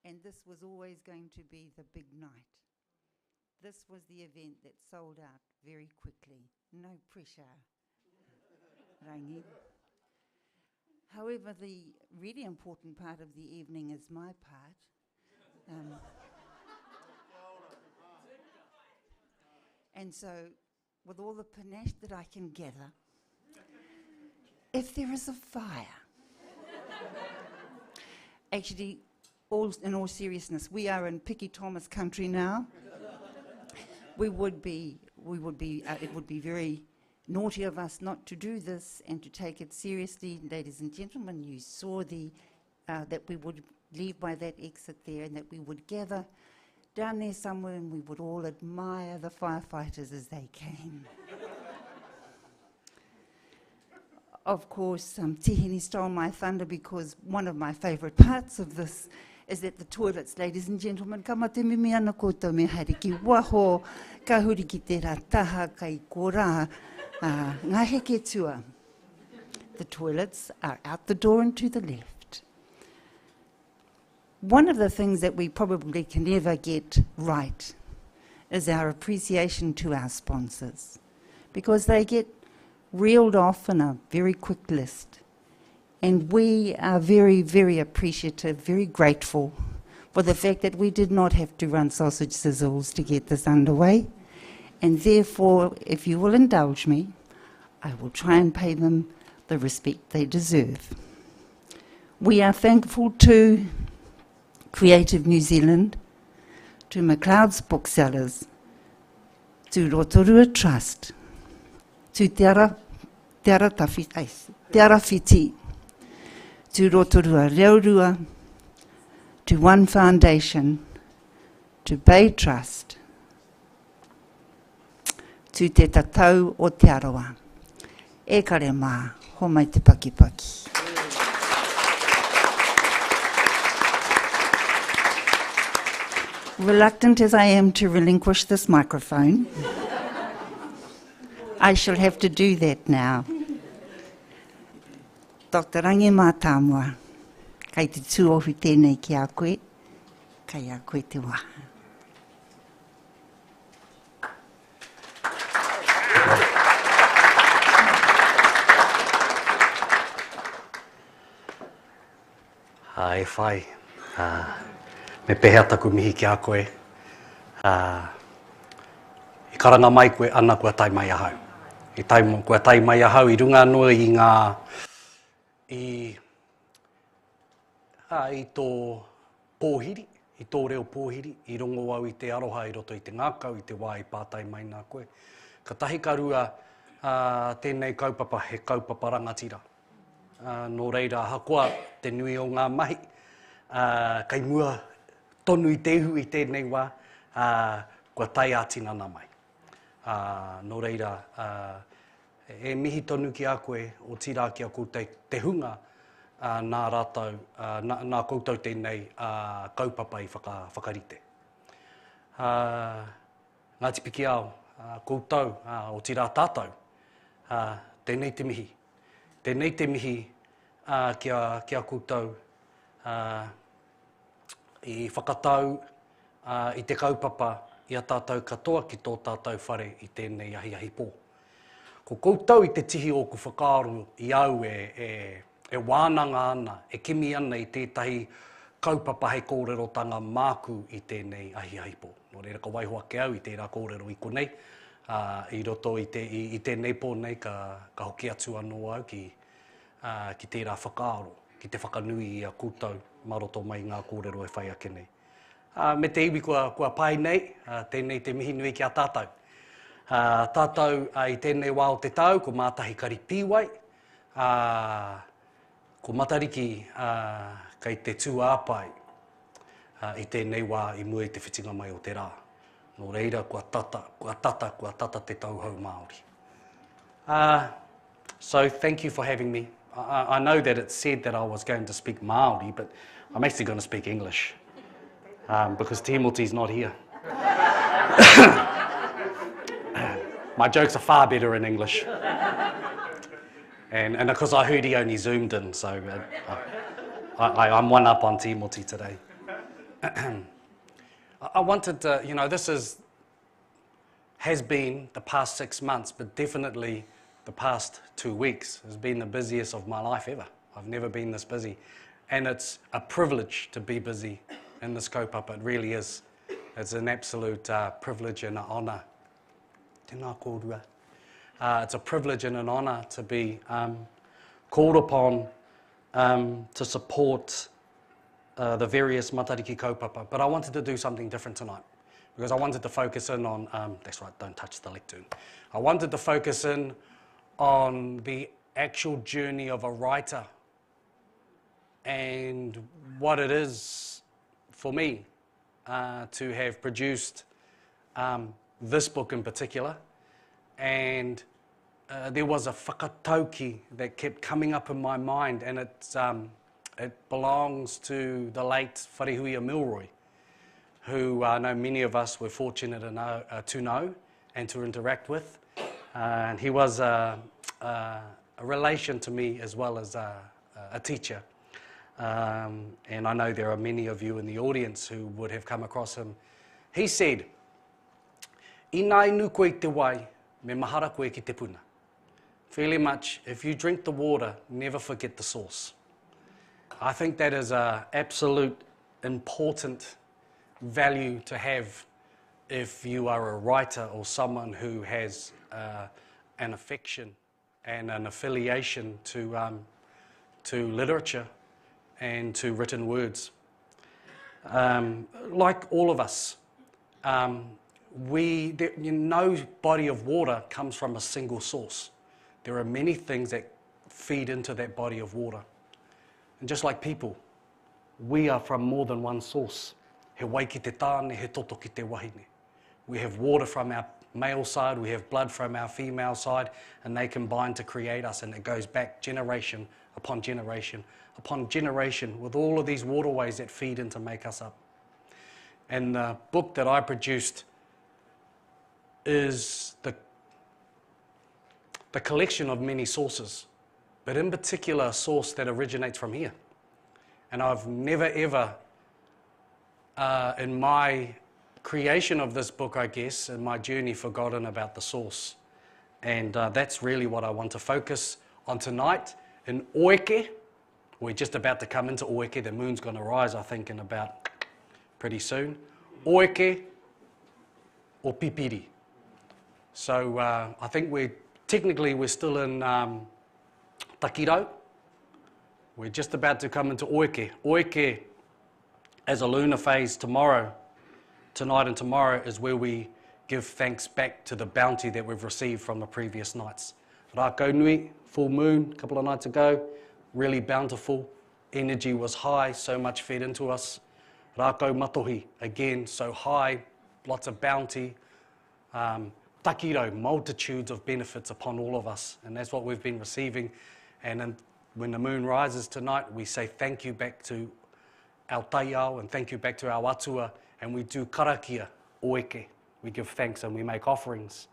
and this was always going to be the big night. This was the event that sold out very quickly. No pressure, Rangi. However, the really important part of the evening is my part. And so, with all the panache that I can gather, if there is a fire, actually, in all seriousness, we are in Pikikōtuku country now. It would be very naughty of us not to do this and to take it seriously. Ladies and gentlemen, you saw that we would leave by that exit there and that we would gather down there somewhere and we would all admire the firefighters as they came. Of course, Tihini stole my thunder because one of my favourite parts of this is that the toilets, ladies and gentlemen, kama te mimi ana koutou me haere ki waho, ka huri ki te rā taha, kai kōrā, ngā heke tua. The toilets are out the door and to the left. One of the things that we probably can never get right is our appreciation to our sponsors, because they get reeled off in a very quick list. And we are very, very appreciative, very grateful for the fact that we did not have to run sausage sizzles to get this underway. And therefore, if you will indulge me, I will try and pay them the respect they deserve. We are thankful to Creative New Zealand, to McLeod's Booksellers, to Rotorua Trust, to Te Ara Whiti, to Rotorua Reorua, to One Foundation, to Bay Trust, to Te Tatau o Te Aroa. E kare mā, ho mai te pakipaki. Reluctant as I am to relinquish this microphone, I shall have to do that now. Dr. Rangi Mātāmua, kai te tūohu tēnei ki a koe, kai a koe te wā. E whai, me pehea taku mihi ki a koe. I karanga mai koe ana kua tai mai ahau. Kua tai mai ahau i runga noa i ngā i tō pōhiri, i tō reo pōhiri, i rongo au i te aroha i roto i te ngākau, i te wā i pātai mai nā koe. Ka tahi karua tēnei kaupapa, he kaupapa rangatira. Nō reira, hakoa te nui o ngā mahi, kai mua tonu i te ihu i tēnei wā, kua tai ātina nā mai. Nō reira, e mihi tonu ki a koe o tira ki a koe te hunga nā rātou, nā koutou tēnei kaupapa i whakarite. Ngāti piki ao, koutou o tira tātou, tēnei te mihi. Tēnei te mihi ki a koutou i whakatau i te kaupapa i a tātou katoa ki tō tātou whare i tēnei ahi pō. Ko koutou i te tihi o ku whakaaru i au e wānanga ana, e kimi ana i tētahi kaupapa hei kōrerotanga māku i tēnei ahi pō. Nō reira ka waihoa ke au i tērā kōrero i konei, i roto i tēnei pō nei ka hoki atu anō au ki tērā whakaaru, ki te whakanui i a koutou maroto mai ngā kōrero e whai ake nei. Me te iwi kua pai nei, tēnei te mihi nui ki a tātou. Tātou i tēnei wā o te tau, ko mātahi kari pīwai, ko Matariki kei te tū āpai i tēnei wā i mua i te whitinga mai o te rā. Nō reira, kua tata te tauhau Māori. So thank you for having me. I know that it said that I was going to speak Māori, but I'm actually going to speak English because Timoti's not here. My jokes are far better in English. And because I heard he only zoomed in, so I'm one up on Timoti today. I wanted to, this has been the past 6 months, but definitely the past 2 weeks has been the busiest of my life ever. I've never been this busy. And it's a privilege to be busy in this kaupapa. It really is. It's an absolute privilege and an honour. Tēnā kōrua. It's a privilege and an honour to be called upon to support the various Matariki kaupapa. But I wanted to do something different tonight because I wanted to focus in on, that's right, don't touch the lectern. I wanted to focus in on the actual journey of a writer and what it is for me to have produced this book in particular. And there was a whakatauki that kept coming up in my mind, and it belongs to the late Wharehuia Mourea, who I know many of us were fortunate to know and to interact with. And he was a relation to me as well as a teacher. And I know there are many of you in the audience who would have come across him. He said, "I nai nu koe te wai, me mahara koe ki te puna." Fairly much, if you drink the water, never forget the source. I think that is an absolute important value to have if you are a writer or someone who has an affection and an affiliation to literature and to written words. Like all of us, no body of water comes from a single source. There are many things that feed into that body of water. And just like people, we are from more than one source. He wai ki te tāne, he toto ki te wahine. We have water from our male side, we have blood from our female side, and they combine to create us, and it goes back generation upon generation upon generation with all of these waterways that feed in to make us up. And the book that I produced is the collection of many sources, but in particular a source that originates from here. And I've never ever, in my creation of this book, I guess, in my journey, forgotten about the source. And that's really what I want to focus on tonight. In Oeke, we're just about to come into Oeke. The moon's going to rise, I think, in about pretty soon. Oeke or Pipiri. So I think we're still in Takiro. We're just about to come into Oeke. Oeke, as a lunar phase tonight and tomorrow, is where we give thanks back to the bounty that we've received from the previous nights. Rākau nui, full moon, a couple of nights ago, really bountiful. Energy was high, so much fed into us. Rākau matohi, again, so high, lots of bounty. Takiro, multitudes of benefits upon all of us, and that's what we've been receiving. And then when the moon rises tonight, we say thank you back to our taiao and thank you back to our atua, and we do karakia, oeke. We give thanks and we make offerings.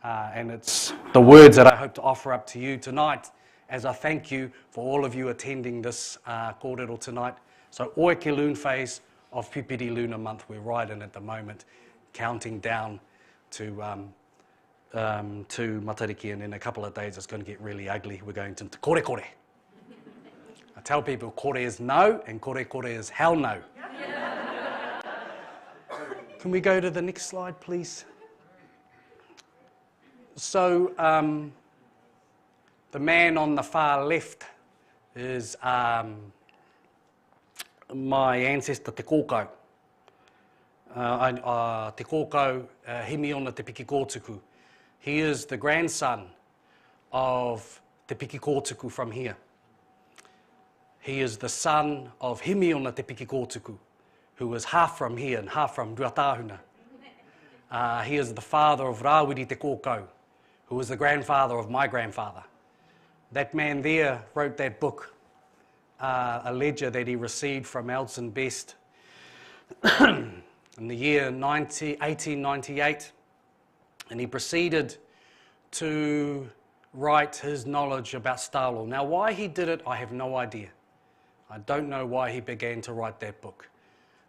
And it's the words that I hope to offer up to you tonight as I thank you for all of you attending this kōrero tonight. So oeke lune phase of Pipiri Lunar Month, we're right in at the moment, counting down to Matariki, and in a couple of days it's going to get really ugly. We're going to kore kore. I tell people kore is no and kore kore is hell no. Can we go to the next slide, please? So the man on the far left is my ancestor Te Kōkau. Te Kōkau Himiona Te Pikikōtuku. He is the grandson of Te Pikikōtuku from here. He is the son of Himiona Te Pikikōtuku, who was half from here and half from Ruatahuna. He is the father of Rawiri Te Kōkau, who was the grandfather of my grandfather. That man there wrote that book, a ledger that he received from Elson Best in the year 1898, and he proceeded to write his knowledge about star law. Now, why he did it, I have no idea. I don't know why he began to write that book.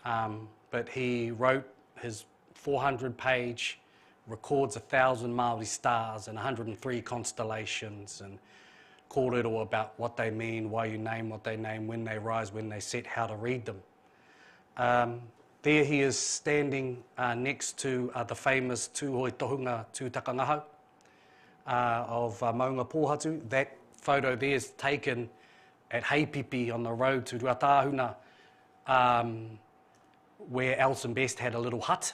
but he wrote his 400-page, records 1,000 Māori stars and 103 constellations, and kōrero about what they mean, why you name what they name, when they rise, when they set, how to read them. There he is standing next to the famous Tūhoi Tohunga Tūtakangahau of Maunga Pōhatu. That photo there is taken at Heipipi on the road to Ruatahuna, where Alson Best had a little hut.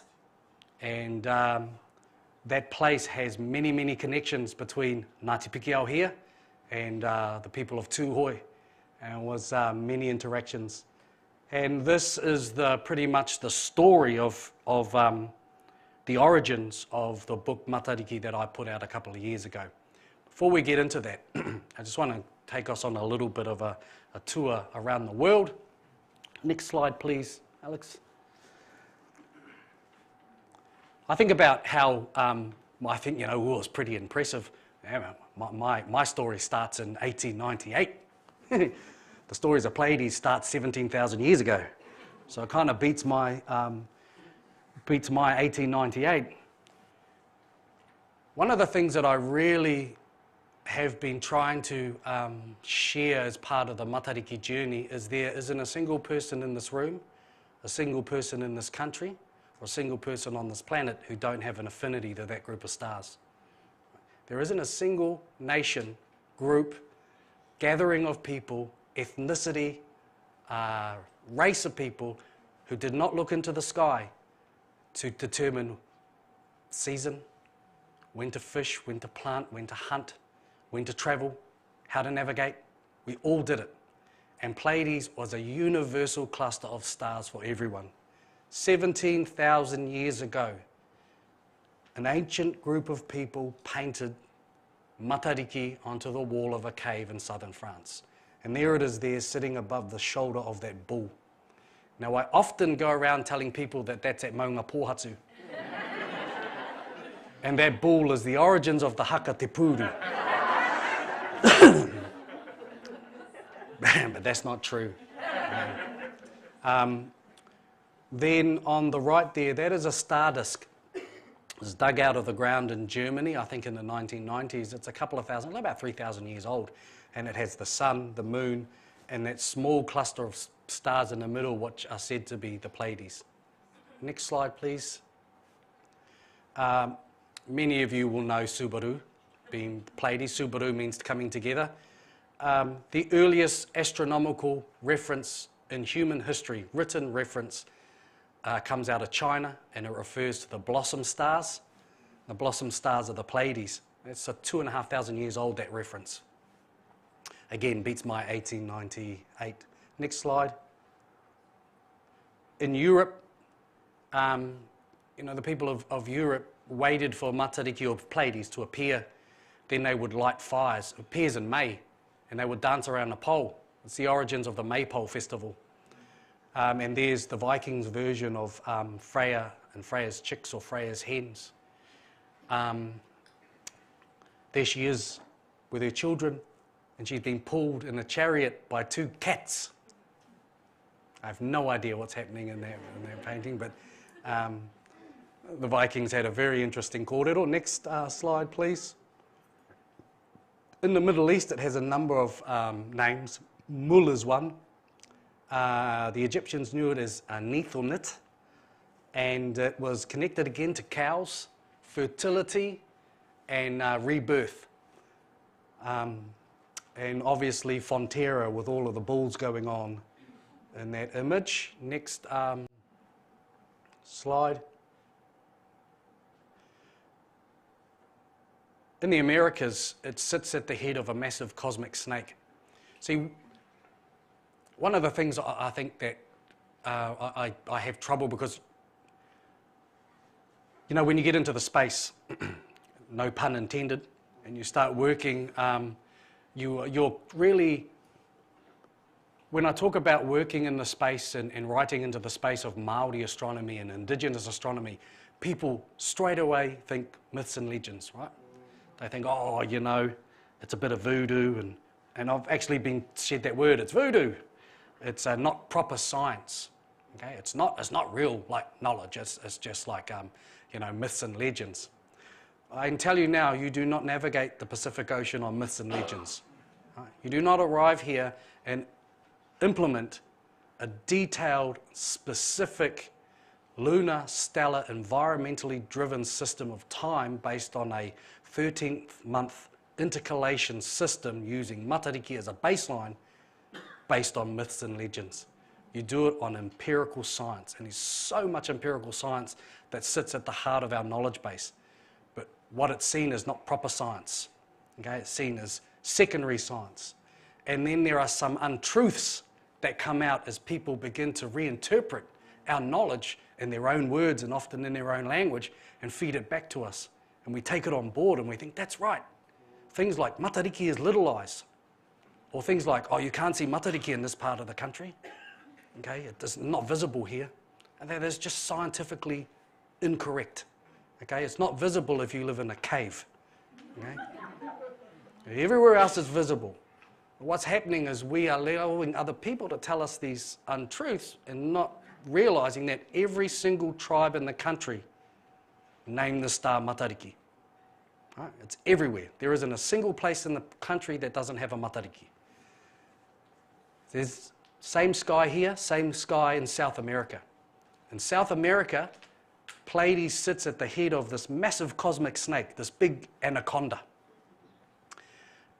And that place has many, many connections between Ngāti Pikiao here and the people of Tūhoi. And it was many interactions. And this is pretty much the story of the origins of the book Matariki that I put out a couple of years ago. Before we get into that, I just want to take us on a little bit of a tour around the world. Next slide, please, Alex. I think about how, I think, it was pretty impressive. My story starts in 1898. The stories of Pleiades start 17,000 years ago. So it kind of beats my 1898. One of the things that I really have been trying to share as part of the Matariki journey is there isn't a single person in this room, a single person in this country, or a single person on this planet who don't have an affinity to that group of stars. There isn't a single nation, group, gathering of people, ethnicity, race of people who did not look into the sky to determine season, when to fish, when to plant, when to hunt, when to travel, how to navigate. We all did it. And Pleiades was a universal cluster of stars for everyone. 17,000 years ago, an ancient group of people painted Matariki onto the wall of a cave in southern France. And there it is there, sitting above the shoulder of that bull. Now, I often go around telling people that that's at Maunga Pōhatu. And that bull is the origins of the haka te pūru. But that's not true. Then on the right there, that is a star disk. It was dug out of the ground in Germany, I think in the 1990s. It's a couple of thousand, about 3,000 years old. And it has the sun, the moon, and that small cluster of stars in the middle, which are said to be the Pleiades. Next slide, please. Many of you will know Subaru, being Pleiades. Subaru means coming together. The earliest astronomical reference in human history, written reference, comes out of China, and it refers to the blossom stars. The blossom stars are the Pleiades. It's 2,500 years old, that reference. Again, beats my 1898. Next slide. In Europe, the people of Europe waited for Matariki of Pleiades to appear. Then they would light fires. It appears in May, and they would dance around a pole. It's the origins of the Maypole festival. And there's the Vikings version of Freya and Freya's chicks or Freya's hens. There she is with her children, and she's been pulled in a chariot by two cats. I have no idea what's happening in that painting, but the Vikings had a very interesting kōrero. Next slide, please. In the Middle East, it has a number of names. Mul is one. The Egyptians knew it as Neith or Nit, and it was connected again to cows, fertility, and rebirth. And obviously Fonterra with all of the bulls going on in that image. Next slide. In the Americas, it sits at the head of a massive cosmic snake. See, one of the things I think that I have trouble because, when you get into the space, no pun intended, and you start working, you're really, when I talk about working in the space and writing into the space of Māori astronomy and Indigenous astronomy, people straight away think myths and legends, right? They think, it's a bit of voodoo, and I've actually been said that word, it's voodoo. It's not proper science. Okay, it's not real like knowledge. It's just like myths and legends. I can tell you now, you do not navigate the Pacific Ocean on myths and legends. Right? You do not arrive here and implement a detailed, specific, lunar, stellar, environmentally driven system of time based on a 13th month intercalation system using Matariki as a baseline based on myths and legends. You do it on empirical science, and there's so much empirical science that sits at the heart of our knowledge base. But what it's seen is not proper science. Okay? It's seen as secondary science. And then there are some untruths that come out as people begin to reinterpret our knowledge in their own words and often in their own language and feed it back to us. And we take it on board and we think, that's right. Things like Matariki is little eyes. Or things like, oh, you can't see Matariki in this part of the country. Okay, it's not visible here. And that is just scientifically incorrect. Okay, it's not visible if you live in a cave. Okay? Everywhere else is visible. What's happening is we are allowing other people to tell us these untruths and not realizing that every single tribe in the country named the star Matariki. Right? It's everywhere. There isn't a single place in the country that doesn't have a Matariki. There's same sky here, same sky in South America. In South America, Pleiades sits at the head of this massive cosmic snake, this big anaconda.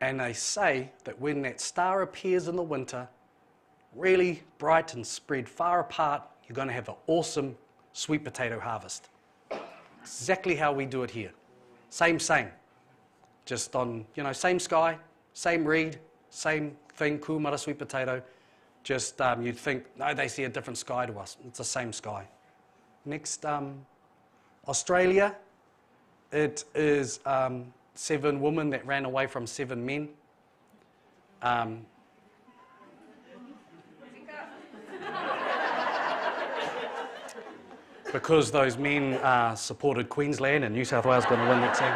And they say that when that star appears in the winter, really bright and spread far apart, you're going to have an awesome sweet potato harvest. Exactly how we do it here. Same. Just on, same sky, same reed, same thing, kumara sweet potato. Just you'd think, no, they see a different sky to us. It's the same sky. Next, Australia. It is 7 women that ran away from 7 men. Because those men supported Queensland and New South Wales going to win that team.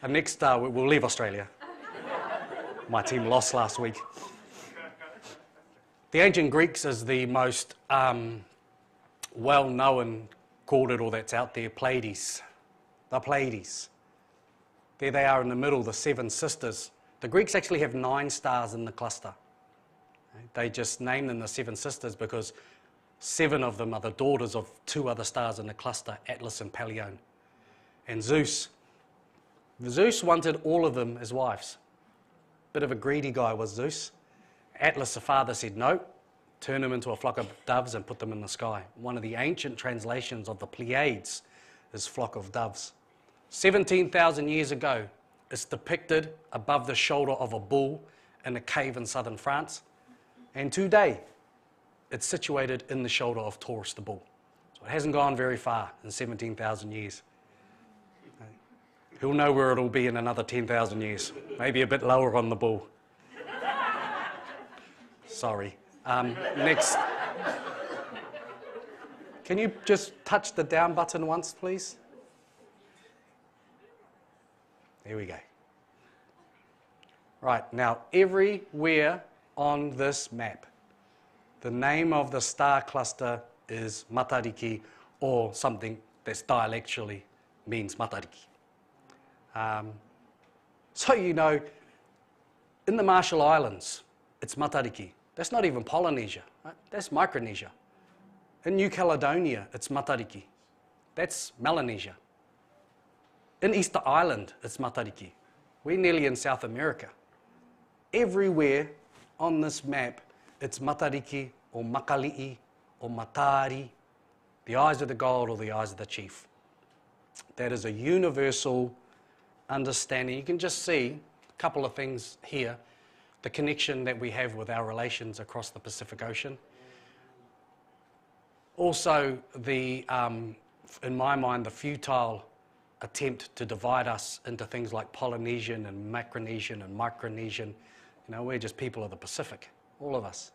And next, we'll leave Australia. My team lost last week. The ancient Greeks is the most well-known called it, or that's out there, Pleiades. The Pleiades. There they are in the middle, the 7 sisters. The Greeks actually have 9 stars in the cluster. They just name them the 7 sisters because 7 of them are the daughters of 2 other stars in the cluster, Atlas and Pleione. And Zeus. Zeus wanted all of them as wives. Bit of a greedy guy was Zeus. Atlas, the father, said no, turn them into a flock of doves and put them in the sky. One of the ancient translations of the Pleiades is flock of doves. 17,000 years ago, it's depicted above the shoulder of a bull in a cave in southern France. And today, it's situated in the shoulder of Taurus the bull. So it hasn't gone very far in 17,000 years. Who'll know where it'll be in another 10,000 years? Maybe a bit lower on the bull. Sorry. Next. Can you just touch the down button once, please? There we go. Right, now everywhere on this map, the name of the star cluster is Matariki, or something that's dialectually means Matariki. So in the Marshall Islands, it's Matariki. That's not even Polynesia, right? That's Micronesia. In New Caledonia, it's Matariki. That's Melanesia. In Easter Island, it's Matariki. We're nearly in South America. Everywhere on this map, it's Matariki or Makali'i or Matari, the eyes of the god or the eyes of the chief. That is a universal understanding. You can just see a couple of things here, the connection that we have with our relations across the Pacific Ocean. Also, in my mind, the futile attempt to divide us into things like Polynesian and Macronesian and Micronesian. We're just people of the Pacific, all of us.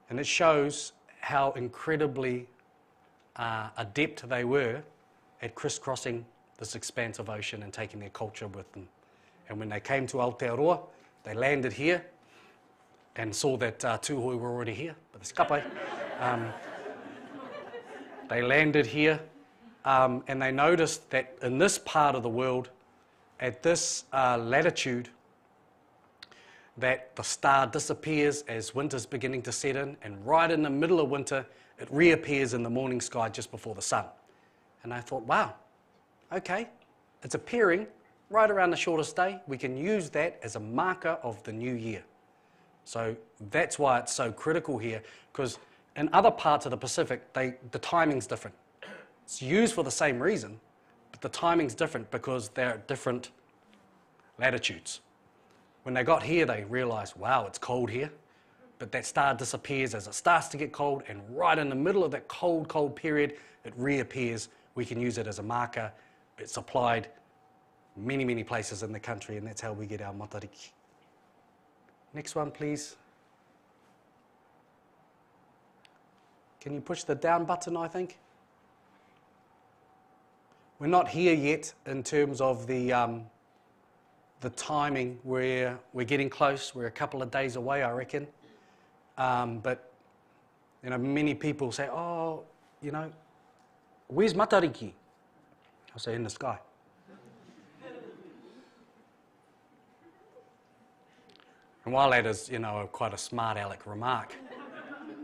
And it shows how incredibly adept they were at crisscrossing this expanse of ocean and taking their culture with them. And when they came to Aotearoa, they landed here and saw that tūhoi were already here, but the skapai. They landed here, and they noticed that in this part of the world, at this latitude, that the star disappears as winter's beginning to set in, and right in the middle of winter, it reappears in the morning sky just before the sun. And I thought, wow, okay, it's appearing right around the shortest day. We can use that as a marker of the new year. So that's why it's so critical here, because in other parts of the Pacific, the timing's different. It's used for the same reason, but the timing's different because they're at different latitudes. When they got here, they realized, wow, it's cold here, but that star disappears as it starts to get cold, and right in the middle of that cold period, it reappears. We can use it as a marker. It's applied many, many places in the country, and that's how we get our Matariki. Next one, please. Can you push the down button, I think? We're not here yet in terms of the timing. We're getting close. We're a couple of days away, I reckon. But many people say, oh, where's Matariki? I say, in the sky. And while that is, quite a smart aleck remark,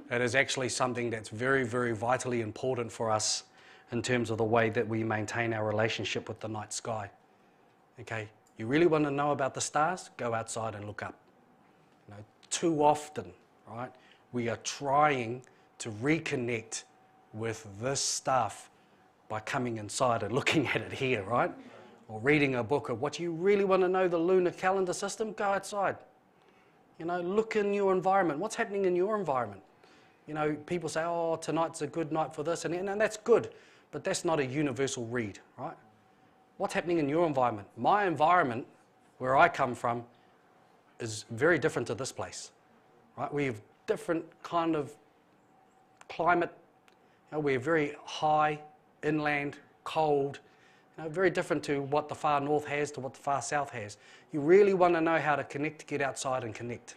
it is actually something that's very, very vitally important for us in terms of the way that we maintain our relationship with the night sky. Okay, you really want to know about the stars? Go outside and look up. Too often, right, we are trying to reconnect with this stuff by coming inside and looking at it here, right? Or reading a book of what you really want to know, the lunar calendar system, go outside. Look in your environment. What's happening in your environment? People say, oh, tonight's a good night for this, and that's good, but that's not a universal read, right? What's happening in your environment? My environment, where I come from, is very different to this place, right? We have different kind of climate. We're very high, inland, cold, very different to what the far north has to what the far south has. You really want to know how to connect, to get outside and connect.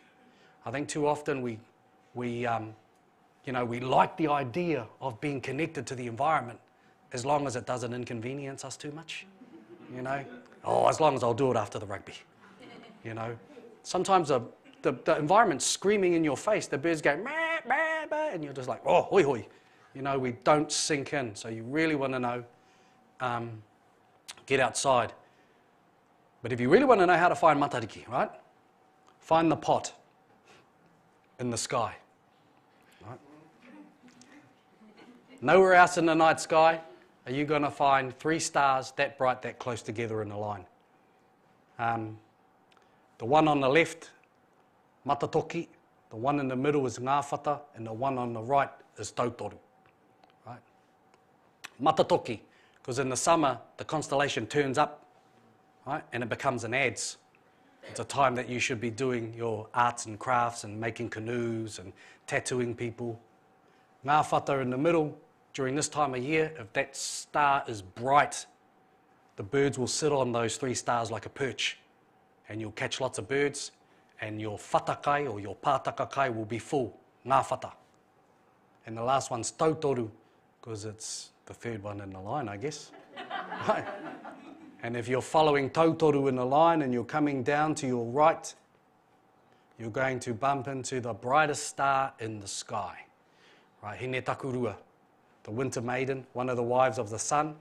I think too often we like the idea of being connected to the environment as long as it doesn't inconvenience us too much. As long as I'll do it after the rugby. Sometimes the environment's screaming in your face. The birds go, bah, bah, bah, and you're just like, oh, hoi, hoi. We don't sink in. So you really want to know, get outside. But if you really want to know how to find Matariki, right? Find the pot in the sky. Right? Nowhere else in the night sky are you going to find 3 stars that bright, that close together in a line. The one on the left, Matatoki, the one in the middle is Ngāwhata, and the one on the right is Tautoru. Right? Matatoki, because in the summer the constellation turns up, right, and it becomes an adze. It's a time that you should be doing your arts and crafts and making canoes and tattooing people. Ngāwhata in the middle, during this time of year, if that star is bright, the birds will sit on those 3 stars like a perch, and you'll catch lots of birds, and your whatakai or your pātaka will be full, ngāwhata. And the last one's Tautoru, because it's the third one in the line, I guess. Right. And if you're following Tautoru in the line and you're coming down to your right, you're going to bump into the brightest star in the sky. Right, Hine Takurua, the winter maiden, one of the wives of the sun.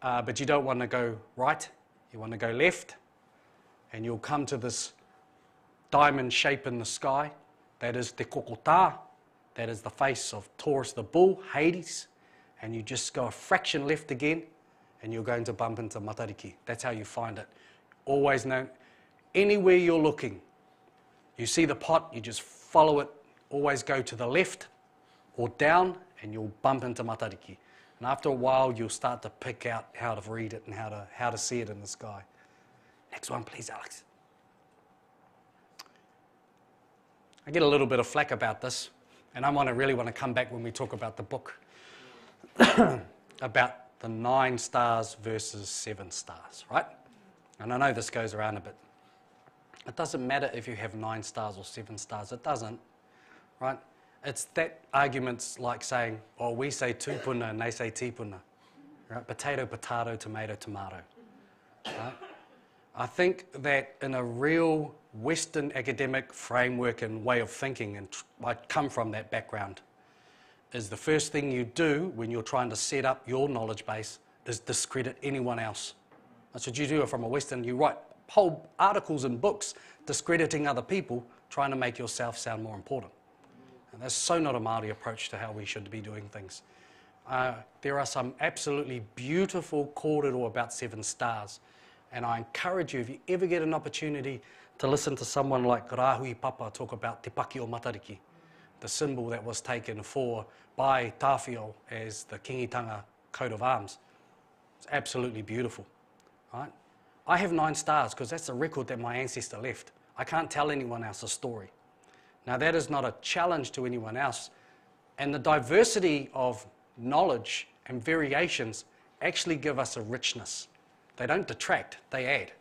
But you don't want to go right, you want to go left, and you'll come to this diamond shape in the sky. That is Te Kokotā, that is the face of Taurus the bull, Hades, and you just go a fraction left again, and you're going to bump into Matariki. That's how you find it. Always know, anywhere you're looking, you see the pot, you just follow it, always go to the left or down, and you'll bump into Matariki. And after a while, you'll start to pick out how to read it and how to see it in the sky. Next one, please, Alex. I get a little bit of flack about this, and I really want to come back when we talk about the book, about the 9 stars versus 7 stars, right? And I know this goes around a bit. It doesn't matter if you have 9 stars or 7 stars. It doesn't, right? It's that argument's like saying, oh, we say tūpuna and they say tīpuna. Right? Potato, potato, tomato, tomato. Right? I think that in a real Western academic framework and way of thinking, and I come from that background, is the first thing you do when you're trying to set up your knowledge base is discredit anyone else. That's what you do from a Western. You write whole articles and books discrediting other people, trying to make yourself sound more important. And that's so not a Māori approach to how we should be doing things. There are some absolutely beautiful kōrero about 7 stars. And I encourage you, if you ever get an opportunity to listen to someone like Rāhui Papa talk about Te Paki o Matariki, the symbol that was taken by Tāwhio as the kingitanga coat of arms. It's absolutely beautiful. Right? I have 9 stars because that's the record that my ancestor left. I can't tell anyone else a story. Now that is not a challenge to anyone else. And the diversity of knowledge and variations actually give us a richness. They don't detract, they add.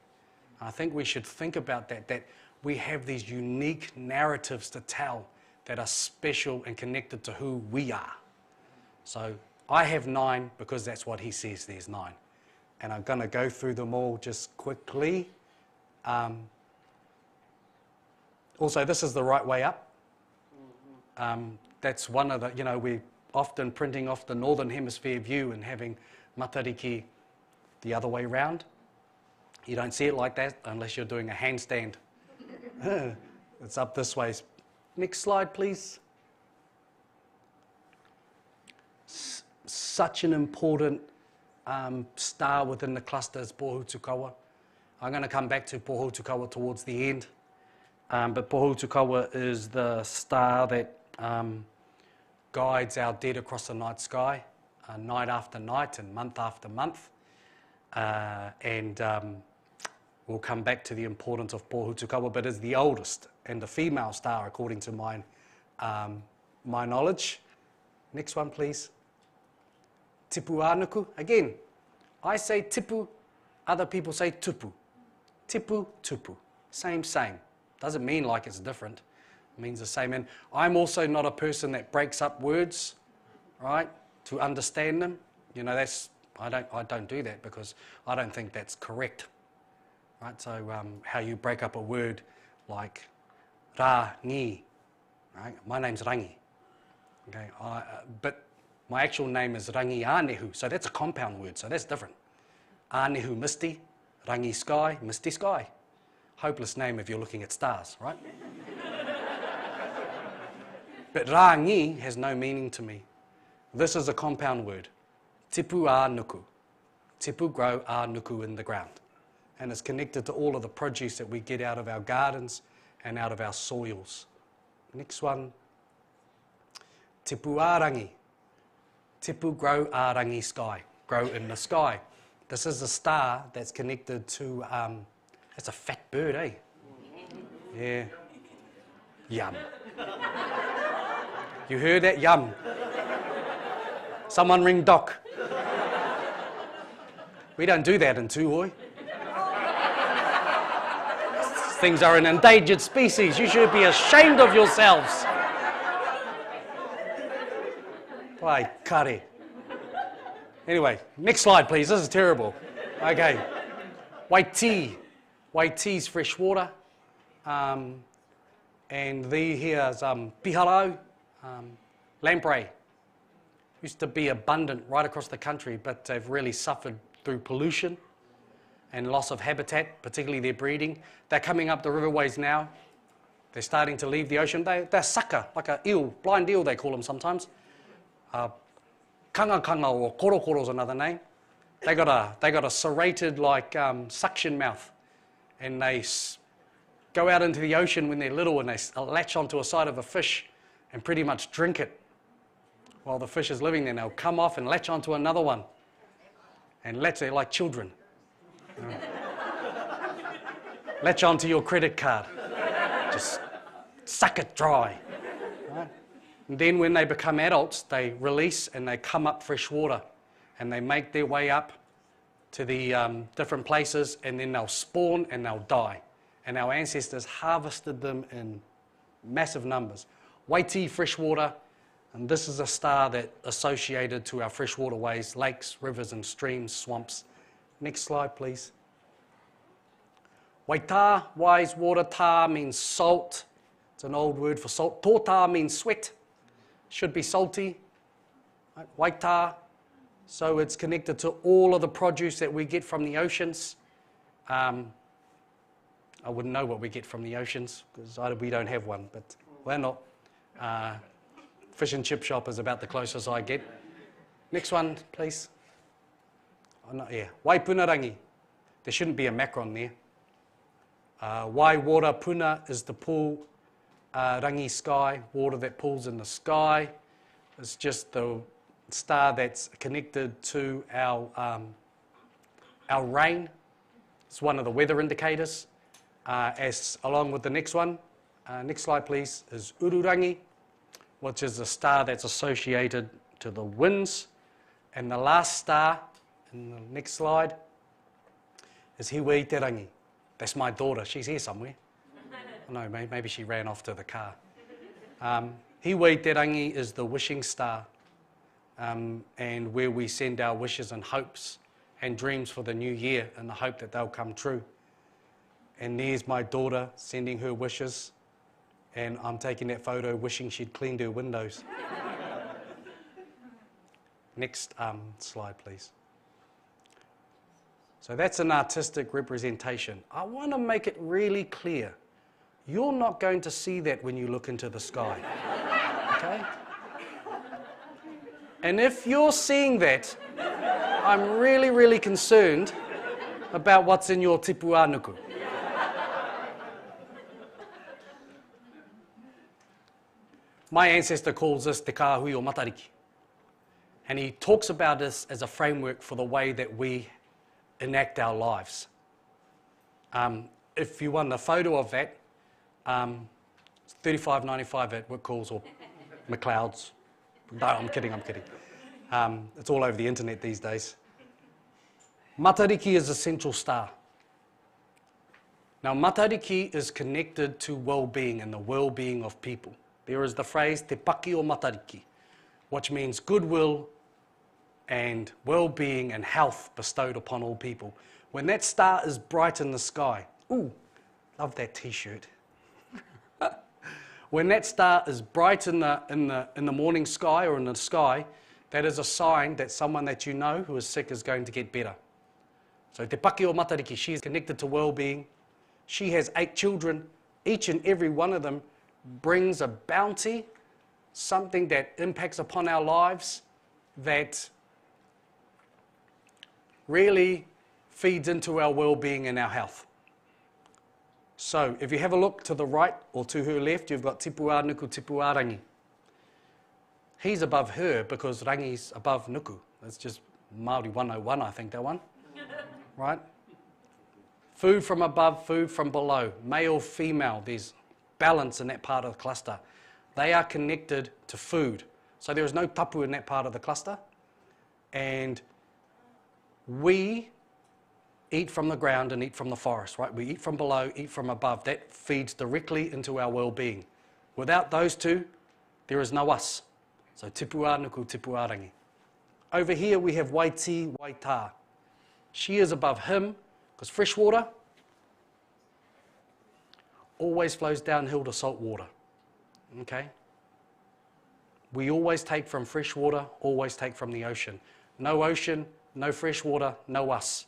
I think we should think about that we have these unique narratives to tell that are special and connected to who we are. So I have 9 because that's what he says, there's 9. And I'm going to go through them all just quickly. Also, this is the right way up. That's one of the, we're often printing off the Northern Hemisphere view and having Matariki the other way round. You don't see it like that unless you're doing a handstand. It's up this way. Next slide, please. Such an important star within the cluster is Pohutukawa. I'm going to come back to Pohutukawa towards the end. But Pohutukawa is the star that guides our dead across the night sky, night after night and month after month. We'll come back to the importance of Pohutukawa, but is the oldest and the female star according to my knowledge. Next one, please. Tipu Ānuku. Again, I say tipu, other people say tupu. Tipu, tupu. Same. Doesn't mean like it's different. It means the same. And I'm also not a person that breaks up words, right, to understand them. I don't do that because I don't think that's correct. Right? So how you break up a word like Rangi, right? My name's Rangi. Okay, but my actual name is Rangi Ānehu, so that's a compound word, so that's different. Ānehu misty, Rangi sky, misty sky. Hopeless name if you're looking at stars, right? But Rangi has no meaning to me. This is a compound word. Tipu Ānuku. Tipu grow ānuku in the ground. And it's connected to all of the produce that we get out of our gardens and out of our soils. Next one. Tipu ārangi. Tipu grow ārangi sky. Grow in the sky. This is a star that's connected to, that's a fat bird, eh? Yeah. Yum. You heard that? Yum. Someone ring Doc. We don't do that in Tūhoi. Things are an endangered species. You should be ashamed of yourselves. Wai kare. Anyway, next slide, please. This is terrible. Okay. Waiti. Waiti's fresh water. And here's piharau, lamprey. Used to be abundant right across the country, but they've really suffered through pollution and loss of habitat, particularly their breeding. They're coming up the riverways now. They're starting to leave the ocean. They're sucker, like an eel, blind eel they call them sometimes. Kanga or korokoro is another name. They got a serrated suction mouth, and they go out into the ocean when they're little and they latch onto a side of a fish and pretty much drink it while the fish is living there. They'll come off and latch onto another one and latch it like children. Latch onto your credit card. Just suck it dry. Right? And then when they become adults, they release and they come up fresh water and they make their way up to the different places, and then they'll spawn and they'll die. and our ancestors harvested them in massive numbers. Waiti, freshwater, and this is a star that associated to our freshwater ways, lakes, rivers and streams, swamps. Next slide, please. Waita, wise water, tā means salt. It's an old word for salt. Tō means sweat, should be salty. Right? Waita, so it's connected to all of the produce that we get from the oceans. I wouldn't know what we get from the oceans because we don't have one, but we're not. Fish and chip shop is about the closest I get. Next one, please. Oh, no, yeah. Waipunarangi. There shouldn't be a macron there. Wai water puna is the pool, rangi sky, water that pools in the sky. It's just the star that's connected to our rain. It's one of the weather indicators. As along with the next one, next slide please, is Ururangi, which is a star that's associated to the winds. And the last star, in the next slide, is Hiwe Te Rangi. That's my daughter, she's here somewhere. No, maybe she ran off to the car. Hiwe Te Rangi is the wishing star, and where we send our wishes and hopes and dreams for the new year in the hope that they'll come true. And there's my daughter sending her wishes, and I'm taking that photo wishing she'd cleaned her windows. Next slide, please. So that's an artistic representation. I want to make it really clear. You're not going to see that when you look into the sky, okay? And if you're seeing that, I'm really, really concerned about what's in your tipu ānuku. My ancestor calls this te kāhui o Matariki. And he talks about this as a framework for the way that we enact our lives. If you want a photo of that, it's $35.95 at Wickles or McLeod's. No, I'm kidding. It's all over the internet these days. Matariki is a central star. Now, Matariki is connected to well-being and the well-being of people. There is the phrase te paki o Matariki, which means goodwill and well-being and health bestowed upon all people. When that star is bright in the sky, ooh, love that t-shirt. When that star is bright in the morning sky or in the sky, that is a sign that someone that you know who is sick is going to get better. So te paki o Matariki, she is connected to well-being. She has 8 children. Each and every one of them brings a bounty, something that impacts upon our lives, that really feeds into our well-being and our health. So if you have a look to the right or to her left, you've got tipu ānuku, tipu ārangi. He's above her because rangi's above nuku. That's just Māori 101, I think, that one. Right? Food from above, food from below. Male, female, there's balance in that part of the cluster. They are connected to food. So there is no tapu in that part of the cluster. And we eat from the ground and eat from the forest, right? We eat from below, eat from above. That feeds directly into our well-being. Without those two, there is no us. So tipu ānuku, tipu ārangi. Over here we have waiti, waitā. She is above him, because fresh water always flows downhill to salt water. Okay? We always take from fresh water, always take from the ocean. No ocean, no fresh water, no us.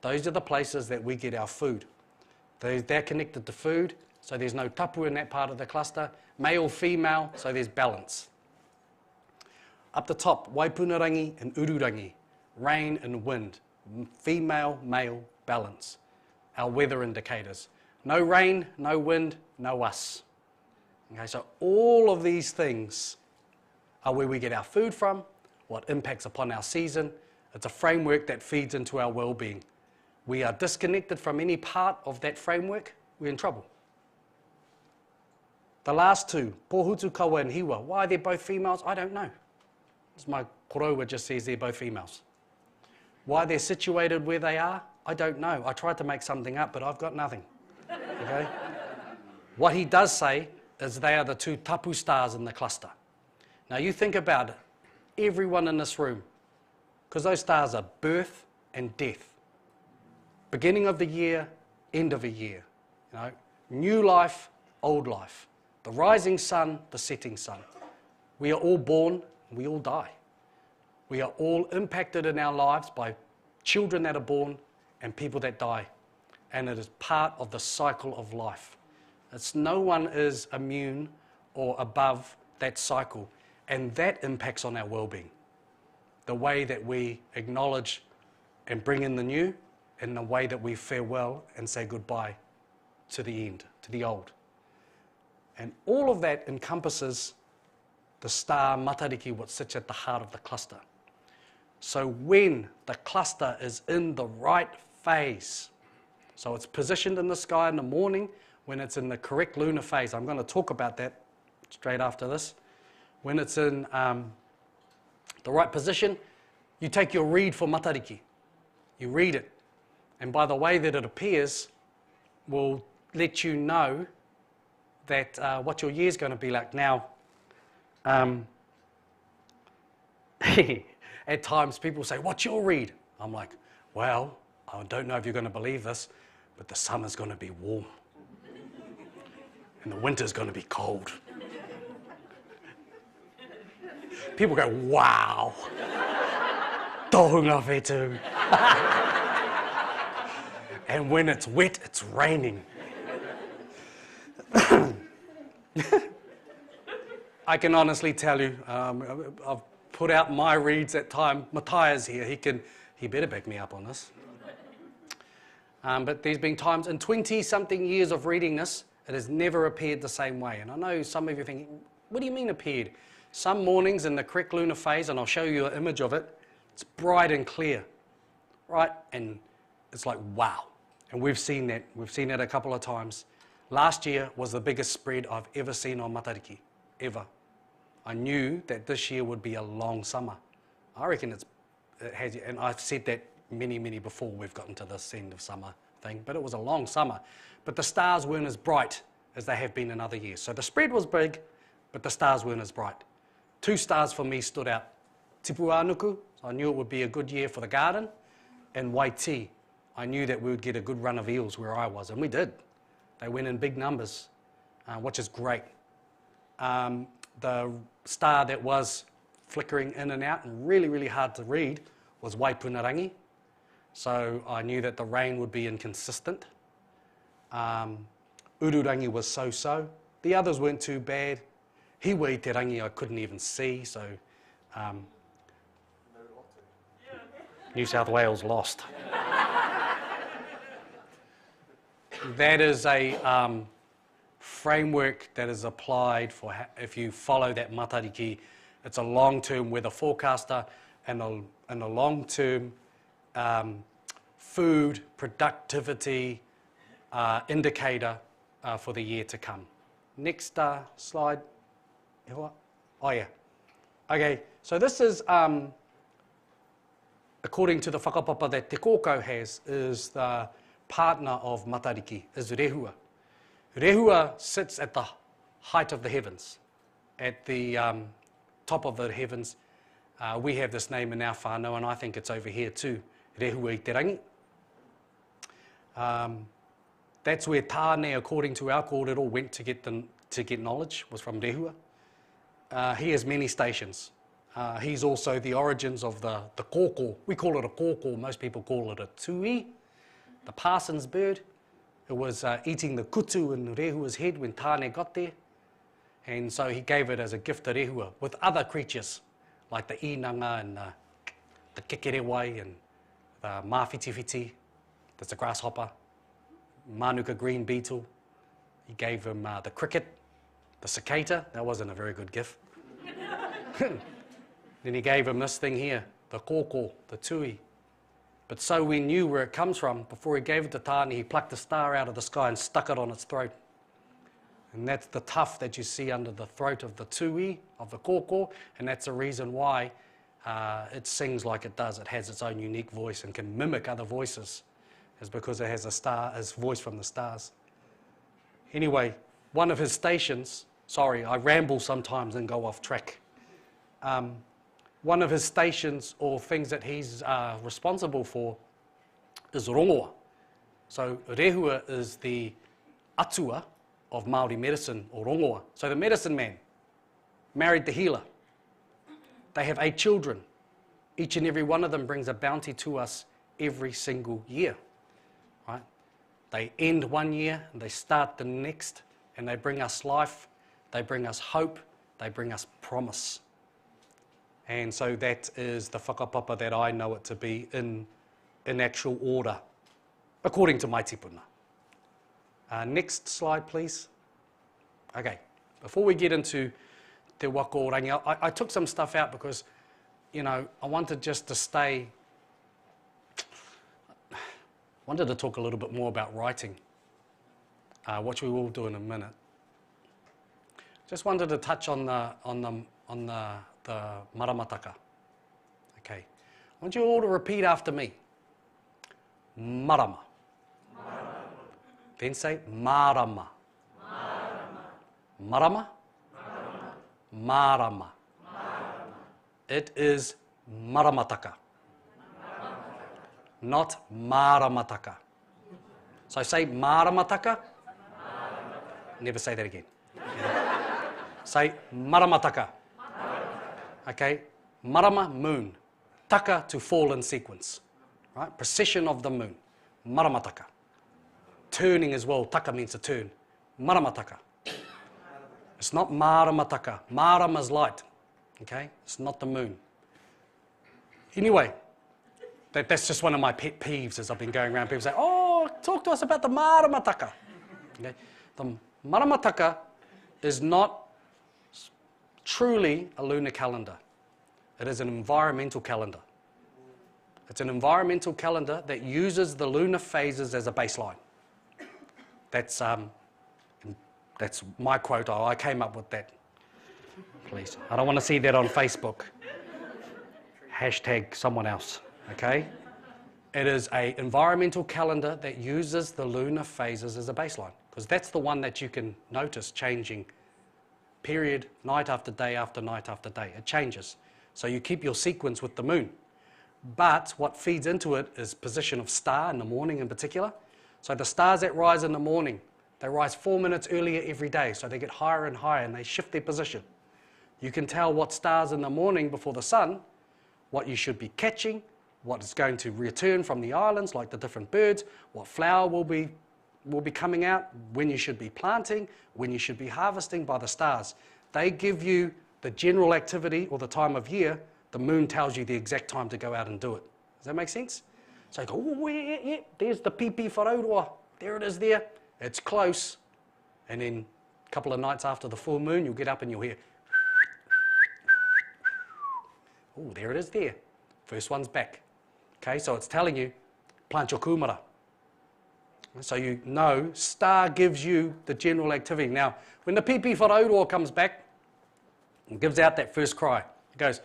Those are the places that we get our food. They're connected to food, so there's no tapu in that part of the cluster. Male, female, so there's balance. Up the top, waipunarangi and ururangi, rain and wind. Female, male, balance. Our weather indicators. No rain, no wind, no us. Okay, so all of these things are where we get our food from, what impacts upon our season. It's a framework that feeds into our well-being. We are disconnected from any part of that framework, we're in trouble. The last two, Pōhutu kawa and hiwa. Why they're both females, I don't know. As my koroua just says, they're both females. Why they're situated where they are, I don't know. I tried to make something up, but I've got nothing. Okay? What he does say is they are the two tapu stars in the cluster. Now you think about it, everyone in this room, because those stars are birth and death. Beginning of the year, end of a year. You know, new life, old life. The rising sun, the setting sun. We are all born, we all die. We are all impacted in our lives by children that are born and people that die. And it is part of the cycle of life. No one is immune or above that cycle. And that impacts on our well-being. The way that we acknowledge and bring in the new, and the way that we farewell and say goodbye to the end, to the old. And all of that encompasses the star Matariki, what sits at the heart of the cluster. So when the cluster is in the right phase, so it's positioned in the sky in the morning, when it's in the correct lunar phase, I'm going to talk about that straight after this. When it's in the right position, you take your read for Matariki. You read it. And by the way that it appears, will let you know that what your year's going to be like. Now, at times people say, what's your read? I'm like, well, I don't know if you're going to believe this, but the summer's going to be warm. And the winter's going to be cold. People go, wow. Tohunga whetū. And when it's wet, it's raining. I can honestly tell you, I've put out my reads at time. Matthias here, he better back me up on this. But there's been times in 20-something years of reading this, it has never appeared the same way. And I know some of you are thinking, what do you mean appeared? Some mornings in the correct lunar phase, and I'll show you an image of it, it's bright and clear, right? And it's like, wow. And we've seen that. We've seen it a couple of times. Last year was the biggest spread I've ever seen on Matariki, ever. I knew that this year would be a long summer. I reckon it has, and I've said that many before we've gotten to this end of summer thing, but it was a long summer. But the stars weren't as bright as they have been in other years. So the spread was big, but the stars weren't as bright. 2 stars for me stood out. Tipuanuku, so I knew it would be a good year for the garden, and Waiti. I knew that we would get a good run of eels where I was, and we did. They went in big numbers, which is great. The star that was flickering in and out and really hard to read was Waipunarangi. So I knew that the rain would be inconsistent. Ururangi was so-so. The others weren't too bad. Hiwa i te rangi I couldn't even see, so New South Wales lost. That is a framework that is applied for if you follow that Matariki. It's a long-term weather forecaster and a long-term food productivity indicator for the year to come. Next slide. Oh yeah. Okay, so this is, according to the whakapapa that Te Kōkau has, is the partner of Matariki, is Rehua. Rehua sits at the height of the heavens, at the top of the heavens. We have this name in our whānau, and I think it's over here too, Rehua i te rangi. That's where tāne, according to our kōrero, went to get knowledge, was from Rehua. He has many stations. He's also the origins of the kōkō. We call it a kōkō, most people call it a tui, the parson's bird. It was eating the kutu in Rehua's head when Tāne got there. And so he gave it as a gift to Rehua with other creatures, like the inanga and the kekerewai and the mawhitiwhiti, that's a grasshopper, manuka green beetle. He gave him the cricket, the cicada. That wasn't a very good gift. Then he gave him this thing here, the kōkō, the tui. But so we knew where it comes from. Before he gave it to Tāne, he plucked a star out of the sky and stuck it on its throat. And that's the tuft that you see under the throat of the tui, of the kōkō, and that's the reason why it sings like it does. It has its own unique voice and can mimic other voices, is because it has a voice from the stars. Anyway, one of his stations, sorry, I ramble sometimes and go off track. One of his stations or things that he's responsible for is rongoa. So rehua is the atua of Māori medicine or rongoa. So the medicine man married the healer. They have 8 children. Each and every one of them brings a bounty to us every single year. Right? They end one year and they start the next, and they bring us life, they bring us hope, they bring us promise. And so that is the whakapapa that I know it to be in actual order, according to my tipuna. Next slide, please. Okay, before we get into te wako rangi, I took some stuff out because, you know, I wanted just to stay, wanted to talk a little bit more about writing, which we will do in a minute. Just wanted to touch on the maramataka. Okay, I want you all to repeat after me. Marama. Marama. Then say marama. Marama. Marama. Marama. Marama. It is maramataka. Not maramataka. So say maramataka. Never say that again. Say maramataka. Okay, marama, moon. Taka, to fall in sequence. Right? Precession of the moon. Maramataka. Turning as well. Taka means to turn. Maramataka. It's not maramataka. Marama's light. Okay? It's not the moon. Anyway, that's just one of my pet peeves as I've been going around. People say, oh, talk to us about the maramataka. Okay? The maramataka is not truly a lunar calendar. It is an environmental calendar. It's an environmental calendar that uses the lunar phases as a baseline. That's my quote. I came up with that. Please. I don't want to see that on Facebook. Hashtag someone else. Okay? It is an environmental calendar that uses the lunar phases as a baseline, because that's the one that you can notice changing period, night after day after night after day. It changes. So you keep your sequence with the moon. But what feeds into it is position of star in the morning in particular. So the stars that rise in the morning, they rise 4 minutes earlier every day. So they get higher and higher and they shift their position. You can tell what stars in the morning before the sun, what you should be catching, what is going to return from the islands, like the different birds, what flower will be coming out, when you should be planting, when you should be harvesting by the stars. They give you the general activity or the time of year. The moon tells you the exact time to go out and do it. Does that make sense? So you go, oh, yeah, there's the pipi wharaurua. There it is there. It's close. And then a couple of nights after the full moon, you'll get up and you'll hear, oh, there it is there. First one's back. Okay, so it's telling you, plant your kumara. So you know, star gives you the general activity. Now, when the pipi wharaurua comes back, it gives out that first cry. It goes,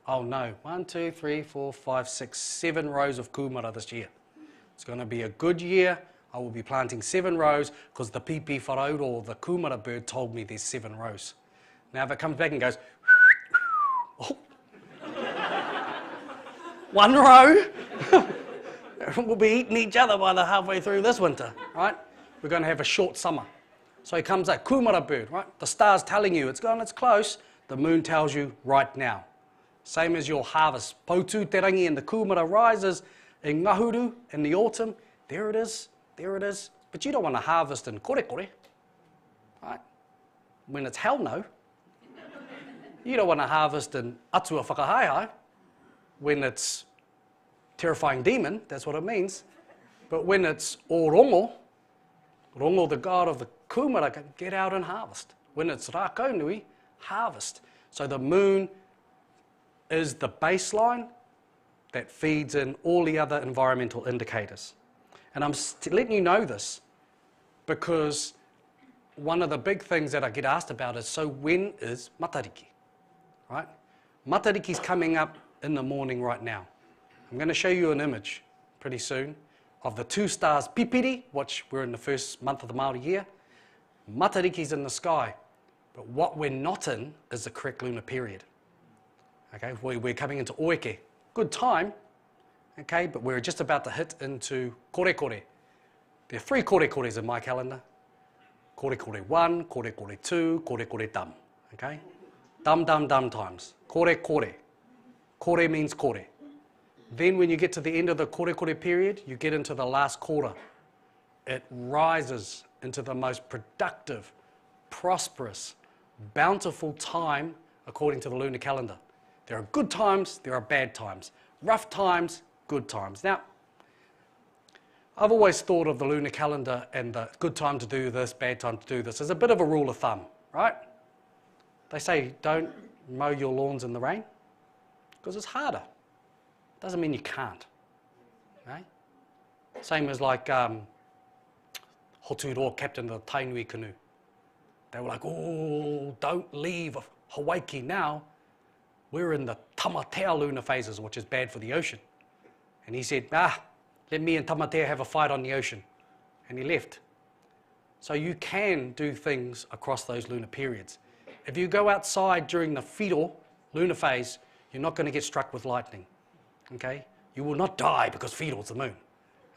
oh no, 1, 2, 3, 4, 5, 6, 7 rows of kumara this year. It's going to be a good year. I will be planting 7 rows because the pipi wharaurua, or the kumara bird, told me there's 7 rows. Now if it comes back and goes, oh, 1 row, we'll be eating each other by the halfway through this winter, right? We're going to have a short summer. So here comes that kumara bird, right? The star's telling you it's close. The moon tells you right now. Same as your harvest. Poutu te rangi and the kumara rises in ngahuru in the autumn. There it is, there it is. But you don't want to harvest in korekore, right? When it's hell no. You don't want to harvest in atua whakahaihai when it's terrifying demon, that's what it means. But when it's o rongo, the god of the kumara, get out and harvest. When it's rākaunui, harvest. So the moon is the baseline that feeds in all the other environmental indicators. And I'm letting you know this because one of the big things that I get asked about is, so when is Matariki? Right? Matariki's coming up in the morning right now. I'm going to show you an image pretty soon of the two stars Pipiri, which we're in the first month of the Māori year. Matariki's in the sky. But what we're not in is the correct lunar period. Okay, we're coming into Oeke. Good time, okay, but we're just about to hit into kore kore. There are 3 kore kores in my calendar. Kore kore 1, kore kore 2, kore kore dam. Okay? Dam times. Kore kore. Kore means kore. Then when you get to the end of the kore kore period, you get into the last quarter. It rises into the most productive, prosperous, bountiful time according to the lunar calendar. There are good times, there are bad times. Rough times, good times. Now, I've always thought of the lunar calendar and the good time to do this, bad time to do this as a bit of a rule of thumb, right? They say don't mow your lawns in the rain because it's harder. Doesn't mean you can't, right? Same as like Hoturoa, captain of the Tainui canoe. They were like, oh, don't leave Hawaii now. We're in the tamatea lunar phases, which is bad for the ocean. And he said, let me and tamatea have a fight on the ocean. And he left. So you can do things across those lunar periods. If you go outside during the fetal lunar phase, you're not going to get struck with lightning. Okay? You will not die because fetal's the moon.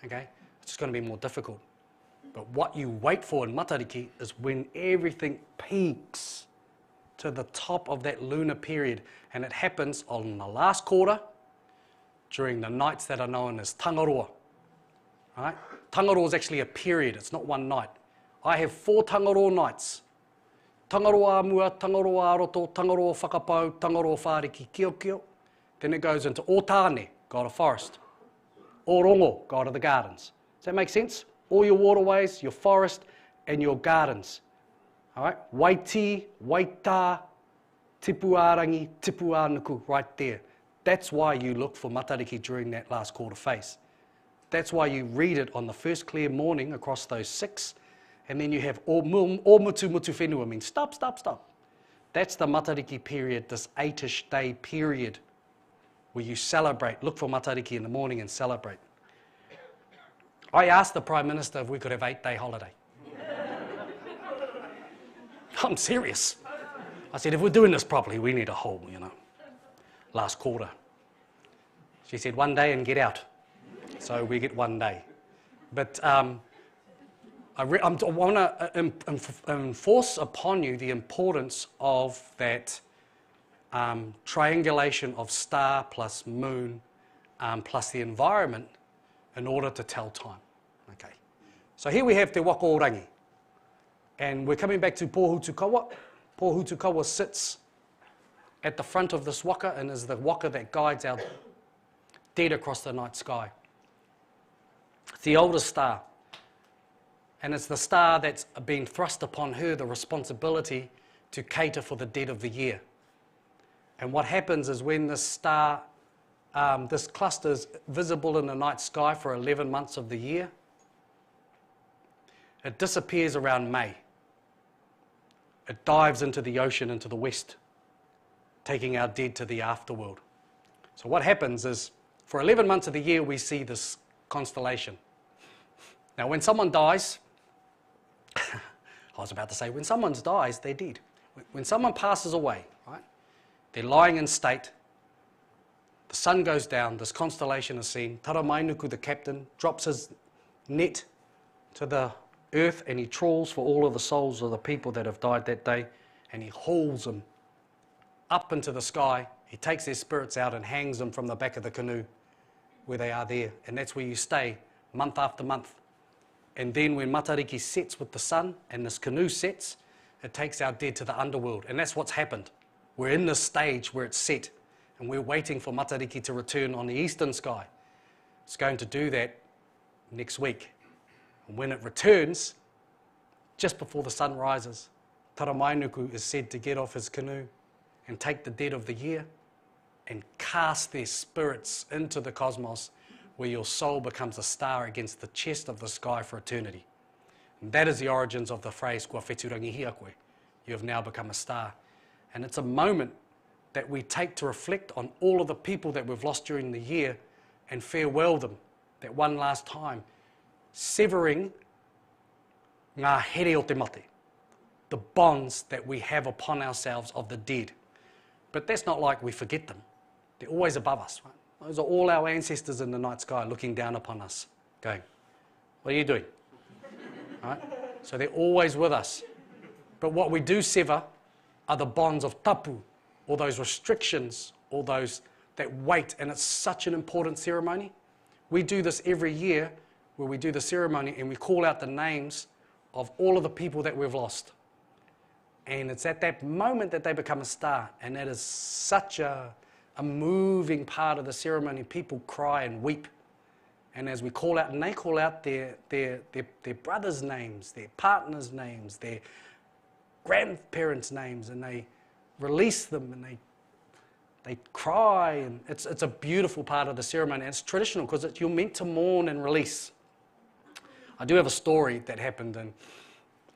Okay? It's just going to be more difficult. But what you wait for in Matariki is when everything peaks to the top of that lunar period, and it happens on the last quarter during the nights that are known as tangaroa. Right? Tangaroa is actually a period, it's not one night. I have 4 tangaroa nights. Tangaroa amua, tangaroa aroto, tangaroa whakapau, tangaroa whāriki, kio. Then it goes into Otāne, god of forest. Orongo, god of the gardens. Does that make sense? All your waterways, your forest, and your gardens. All right? Waiti, waita, tipuarangi, tipuanuku, right there. That's why you look for Matariki during that last quarter phase. That's why you read it on the first clear morning across those 6, and then you have o mutu mutu whenua, means stop. That's the Matariki period, this 8-ish day period where you celebrate, look for Matariki in the morning and celebrate. I asked the Prime Minister if we could have 8-day holiday. I'm serious. I said, if we're doing this properly, we need a whole, last quarter. She said, 1 day and get out. So we get 1 day. But I want to enforce upon you the importance of that triangulation of star plus moon plus the environment in order to tell time. Okay. So here we have Te Waka o Rangi. And we're coming back to Pōhutukawa. Pōhutukawa sits at the front of this waka and is the waka that guides our dead across the night sky. It's the oldest star. And it's the star that's been thrust upon her the responsibility to cater for the dead of the year. And what happens is when this star, this cluster is visible in the night sky for 11 months of the year, it disappears around May. It dives into the ocean, into the west, taking our dead to the afterworld. So what happens is, for 11 months of the year, we see this constellation. Now, when someone dies, I was about to say, when someone dies, they're dead. When someone passes away, right, they're lying in state, the sun goes down, this constellation is seen, Taramainuku, the captain, drops his net to the earth and he trawls for all of the souls of the people that have died that day, and he hauls them up into the sky. He takes their spirits out and hangs them from the back of the canoe where they are there, and that's where you stay month after month. And then when Matariki sets with the sun and this canoe sets, it takes our dead to the underworld, and that's what's happened. We're in this stage where it's set, and we're waiting for Matariki to return on the eastern sky. It's going to do that next week. And when it returns, just before the sun rises, Taramainuku is said to get off his canoe and take the dead of the year and cast their spirits into the cosmos, where your soul becomes a star against the chest of the sky for eternity. And that is the origins of the phrase, kua wheturangi hia koe. You have now become a star. And it's a moment that we take to reflect on all of the people that we've lost during the year, and farewell them, that one last time, severing ngā here o te mate, the bonds that we have upon ourselves of the dead. But that's not like we forget them. They're always above us. Right? Those are all our ancestors in the night sky looking down upon us, going, what are you doing? Right? So they're always with us. But what we do sever are the bonds of tapu, all those restrictions, all those that weight, and it's such an important ceremony. We do this every year where we do the ceremony and we call out the names of all of the people that we've lost. And it's at that moment that they become a star, and that is such a moving part of the ceremony. People cry and weep. And as we call out, and they call out their brothers' names, their partners' names, their grandparents' names, and they release them, and they cry, and it's a beautiful part of the ceremony. And it's traditional because you're meant to mourn and release. I do have a story that happened in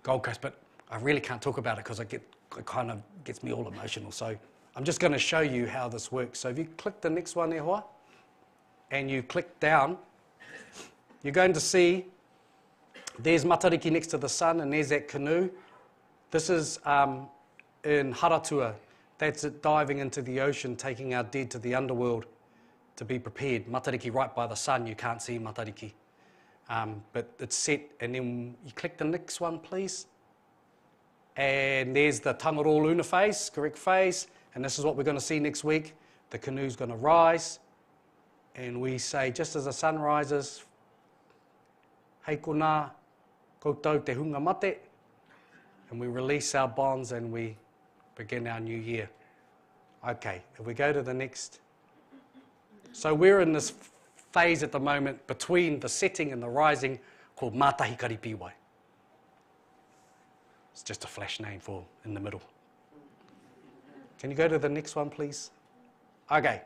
Gold Coast, but I really can't talk about it because it kind of gets me all emotional. So I'm just going to show you how this works. So if you click the next one there, Hoa, and you click down, you're going to see there's Matariki next to the sun, and there's that canoe. This is in Haratua. That's it, diving into the ocean, taking our dead to the underworld to be prepared. Matariki right by the sun, you can't see Matariki. But it's set, and then you click the next one, please. And there's the Tangaroa Luna phase, correct phase, and this is what we're going to see next week. The canoe's going to rise, and we say, just as the sun rises, hei kona, koutou te hunga mate, and we release our bonds and we begin our new year. Okay, if we go to the next. So we're in this phase at the moment between the setting and the rising called Mātahi Karipiwai. It's just a flash name for in the middle. Can you go to the next one, please? Okay.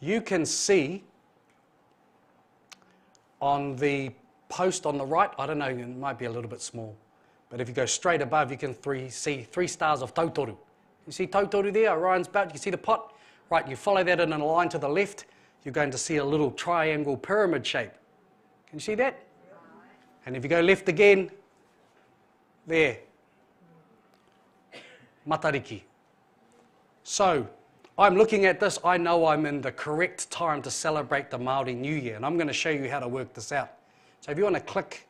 You can see on the post on the right, I don't know, it might be a little bit small, but if you go straight above, you can see 3 stars of Tautoru. You see Tautoru there, Orion's belt, you see the pot? Right, you follow that in a line to the left, you're going to see a little triangle pyramid shape. Can you see that? And if you go left again, there, Matariki. So, I'm looking at this, I know I'm in the correct time to celebrate the Māori New Year, and I'm going to show you how to work this out. So if you want to click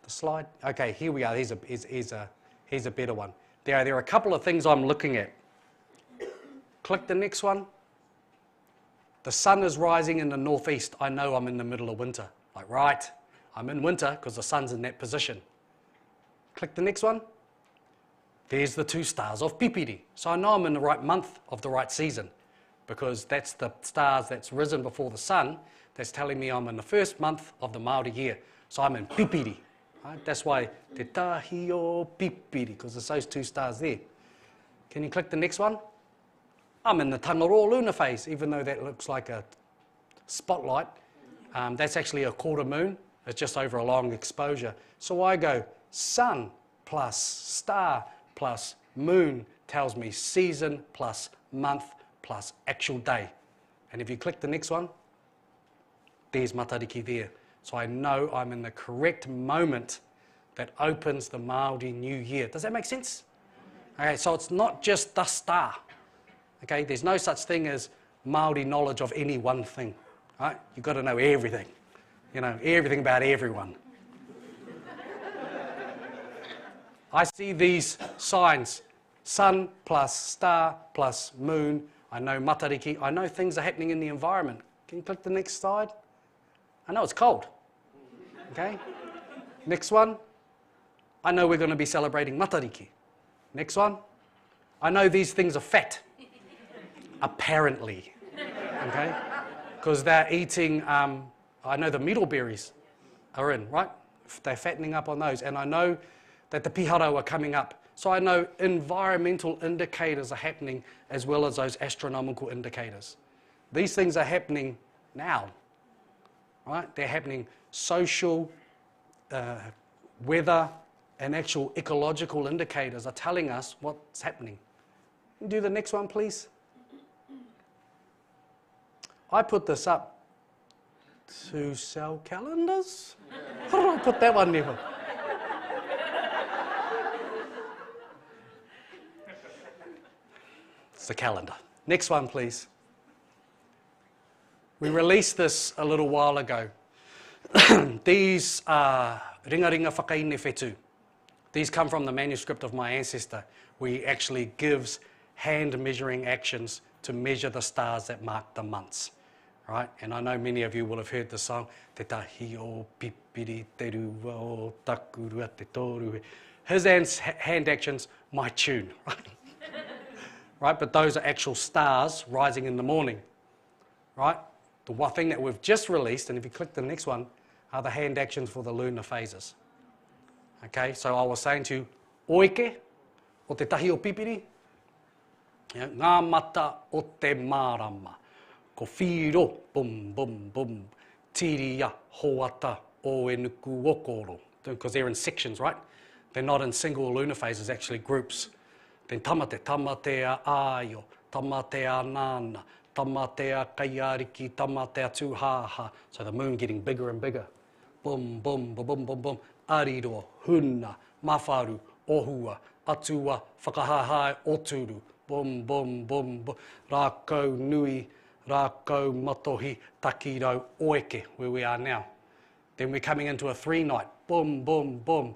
the slide, okay, here we are, here's a better one. There are a couple of things I'm looking at. Click the next one. The sun is rising in the northeast, I know I'm in the middle of winter. Like, right, I'm in winter because the sun's in that position. Click the next one. There's the 2 stars of Pipiri. So I know I'm in the right month of the right season because that's the stars that's risen before the sun that's telling me I'm in the first month of the Māori year. So I'm in Pipiri. Right? That's why Te Tahi o Pipiri, because there's those 2 stars there. Can you click the next one? I'm in the Tangaroa Luna phase, even though that looks like a spotlight. That's actually a quarter moon. It's just over a long exposure. So I go sun plus star plus moon tells me season plus month plus actual day. And if you click the next one, there's Matariki there. So I know I'm in the correct moment that opens the Māori New Year. Does that make sense? Okay, so it's not just the star. Okay, there's no such thing as Māori knowledge of any one thing. Right? You've got to know everything. You know, everything about everyone. I see these signs, sun plus star plus moon. I know Matariki. I know things are happening in the environment. Can you click the next slide? I know it's cold. Okay? Next one. I know we're going to be celebrating Matariki. Next one. I know these things are fat. Apparently. Okay? Because they're eating, I know the meadleberries are in, right? They're fattening up on those. And I know that the piharo are coming up. So I know environmental indicators are happening as well as those astronomical indicators. These things are happening now, right? They're happening social, weather, and actual ecological indicators are telling us what's happening. Do the next one, please. I put this up to sell calendars. How did I put that one there? It's the calendar. Next one, please. We released this a little while ago. These are ringa ringa whakaine whetu. These come from the manuscript of my ancestor, where he actually gives hand measuring actions to measure the stars that mark the months. Right? And I know many of you will have heard the song, Te tahi o pipiri te rua o takurua te toru. His hand actions, my tune. Right? Right? But those are actual stars rising in the morning. Right? The one thing that we've just released, and if you click the next one, are the hand actions for the lunar phases. Okay, so I was saying to you, oike, o te tahi o pipiri, ngā mata o te marama, ko whiro, bum, bum, bum, tiria, hoata, o enuku okoro. Because they're in sections, right? They're not in single lunar phases, actually groups. Then tamate, tamatea aio, tamatea nana, tamatea kaiariki, tamatea tūhaha. So the moon getting bigger and bigger. Bum, bum, bum, bum, bum, bum. Ariroa, huna, mawharu, ohua, atua, whakahahai, oturu. Bum, bum, bum, bum. Rākau nui, rākau matohi, takiro, oeke, where we are now. Then we're coming into a 3-night. Bum, bum, bum.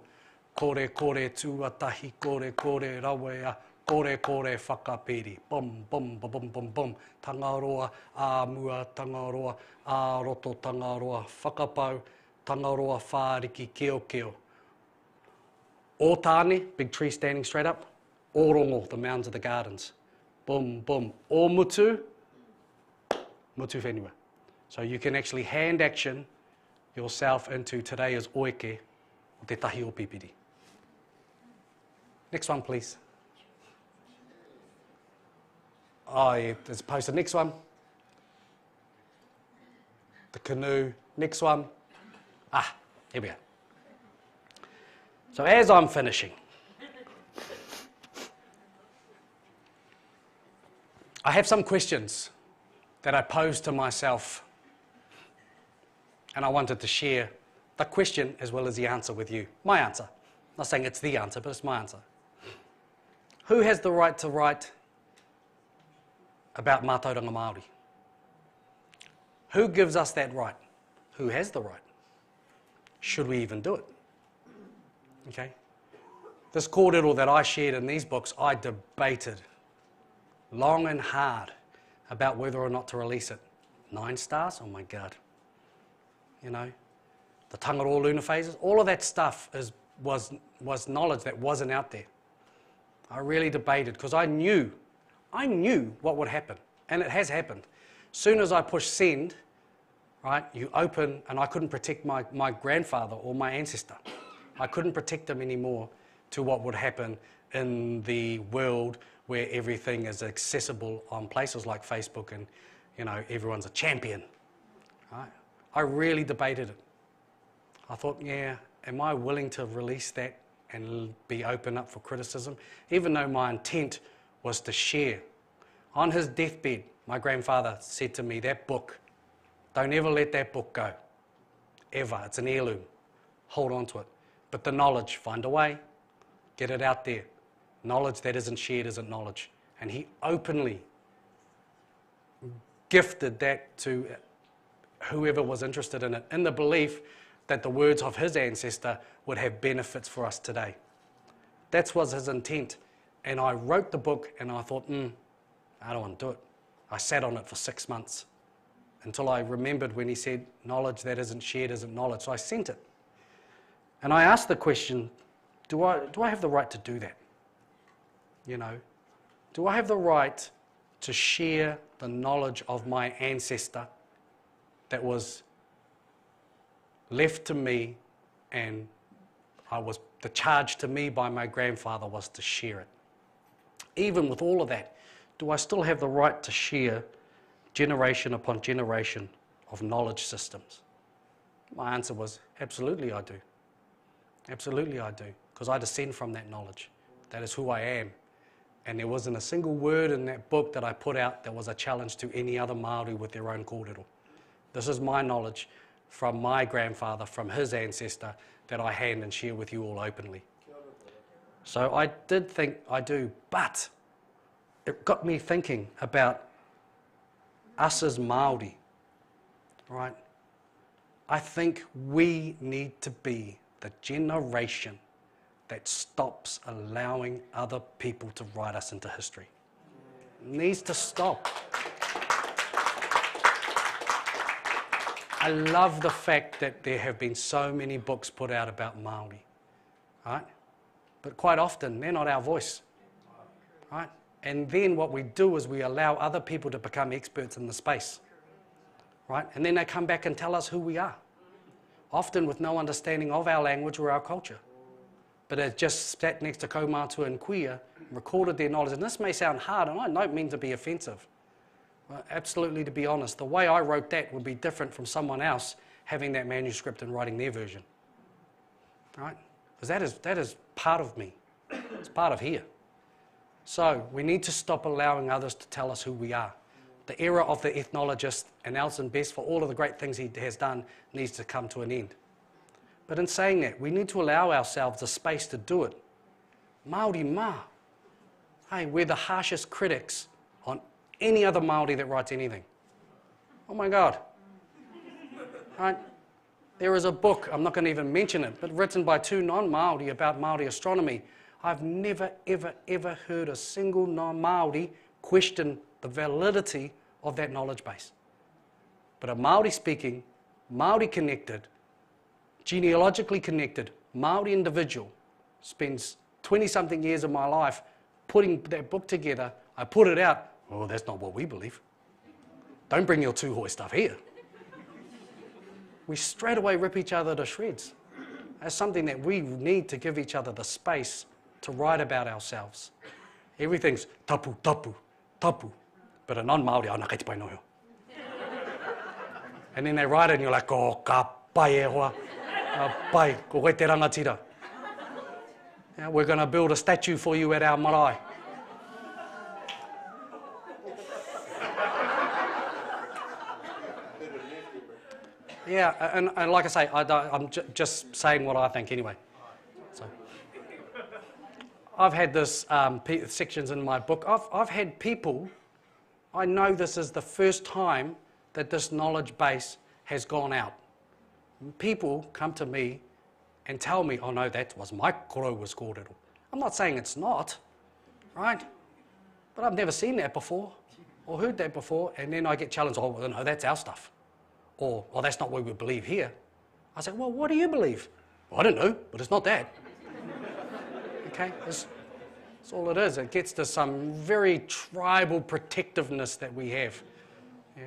Kore, kore, tuatahi, kore, kore, rawea, kore, kore, whakapiri. Bum, bum, bum, bum, bum, bum. Tangaroa, āmua, tangaroa, āroto, tangaroa, whakapau, tangaroa, whāriki, keo, keo. O tāne, big tree standing straight up. O rongo, the mounds of the gardens. Boom, boom. O mutu, mutu whenua. So you can actually hand action yourself into today is oike, o te tahi o pipiri. Next one, please. Oh, yeah, there's posted. Next one. The canoe. Next one. Ah, here we go. So as I'm finishing, I have some questions that I posed to myself, and I wanted to share the question as well as the answer with you. My answer. I'm not saying it's the answer, but it's my answer. Who has the right to write about mātauranga Māori? Who gives us that right? Who has the right? Should we even do it? Okay. This kōrero that I shared in these books, I debated long and hard about whether or not to release it. 9 stars? Oh my God. You know, the Tangaroa lunar phases, all of that stuff was knowledge that wasn't out there. I really debated because I knew what would happen, and it has happened. Soon as I push send, right, you open, and I couldn't protect my grandfather or my ancestor. I couldn't protect them anymore to what would happen in the world where everything is accessible on places like Facebook and, you know, everyone's a champion. Right? I really debated it. I thought, yeah, am I willing to release that and be open up for criticism? Even though my intent was to share. On his deathbed, my grandfather said to me, that book, don't ever let that book go. Ever. It's an heirloom. Hold on to it. But the knowledge, find a way. Get it out there. Knowledge that isn't shared isn't knowledge. And he openly gifted that to whoever was interested in it, in the belief that the words of his ancestor would have benefits for us today. That was his intent. And I wrote the book and I thought, I don't want to do it. I sat on it for 6 months until I remembered when he said, knowledge that isn't shared isn't knowledge. So I sent it. And I asked the question, do I have the right to do that? You know, do I have the right to share the knowledge of my ancestor that was left to me, and the charge to me by my grandfather was to share it? Even with all of that, do I still have the right to share generation upon generation of knowledge systems? My answer was, absolutely I do. Absolutely I do, because I descend from that knowledge. That is who I am. And there wasn't a single word in that book that I put out that was a challenge to any other Māori with their own kōrero. This is my knowledge from my grandfather, from his ancestor, that I hand and share with you all openly. So I did think I do, but it got me thinking about us as Māori, right? I think we need to be the generation that stops allowing other people to write us into history. It needs to stop. I love the fact that there have been so many books put out about Māori, right? But quite often, they're not our voice, right? And then what we do is we allow other people to become experts in the space, right? And then they come back and tell us who we are, often with no understanding of our language or our culture. But they just sat next to kaumātua and queer, recorded their knowledge. And this may sound hard, and I don't mean to be offensive. Absolutely, to be honest, the way I wrote that would be different from someone else having that manuscript and writing their version, right? Because that is part of me. It's part of here. So we need to stop allowing others to tell us who we are. The era of the ethnologist and Nelson Best, for all of the great things he has done, needs to come to an end. But in saying that, we need to allow ourselves the space to do it. Māori mā. Hey, we're the harshest critics on any other Māori that writes anything. Oh my God. Right? There is a book, I'm not going to even mention it, but written by two non-Māori about Māori astronomy. I've never, ever, ever heard a single non-Māori question the validity of that knowledge base. But a Māori speaking, Māori connected, genealogically connected, Māori individual spends 20-something years of my life putting that book together. I put it out. Oh, that's not what we believe. Don't bring your tūhoi stuff here. We straight away rip each other to shreds. That's something that we need to give each other the space to write about ourselves. Everything's tapu, tapu, tapu. But a non-Māori, ana kei te pai noho. And then they write it and you're like, oh, ka pai e hoa. Pai, ko koe te rangatira. Yeah, we're going to build a statue for you at our marae. Yeah, and like I say, I'm just saying what I think anyway. So, I've had this sections in my book. I've had people, I know this is the first time that this knowledge base has gone out. People come to me and tell me, oh no, that was my koraua's kōrero. I'm not saying it's not, right? But I've never seen that before or heard that before, and then I get challenged, oh, well, no, that's our stuff. Or, oh, that's not what we believe here. I say, well, what do you believe? Well, I don't know, but it's not that. Okay, that's all it is. It gets to some very tribal protectiveness that we have. Yeah.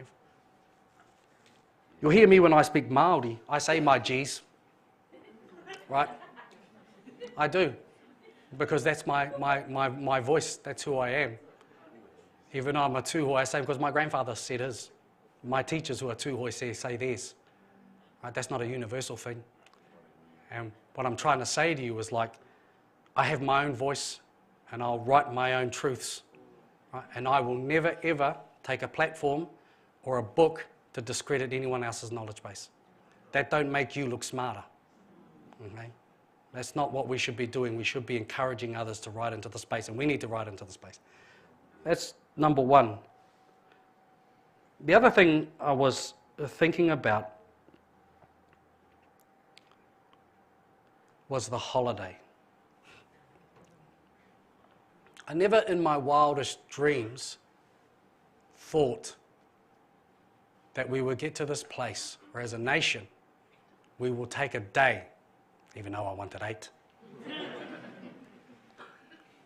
You'll hear me when I speak Māori. I say my G's, right? I do, because that's my voice. That's who I am. Even though I'm a tūhoi, I say because my grandfather said his. My teachers who are tūhoi say theirs. Right? That's not a universal thing. And what I'm trying to say to you is like, I have my own voice and I'll write my own truths. Right? And I will never ever take a platform or a book to discredit anyone else's knowledge base. That don't make you look smarter. Okay? That's not what we should be doing. We should be encouraging others to write into the space, and we need to write into the space. That's number one. The other thing I was thinking about was the holiday. I never in my wildest dreams thought that we would get to this place where as a nation we will take a day, even though I wanted 8.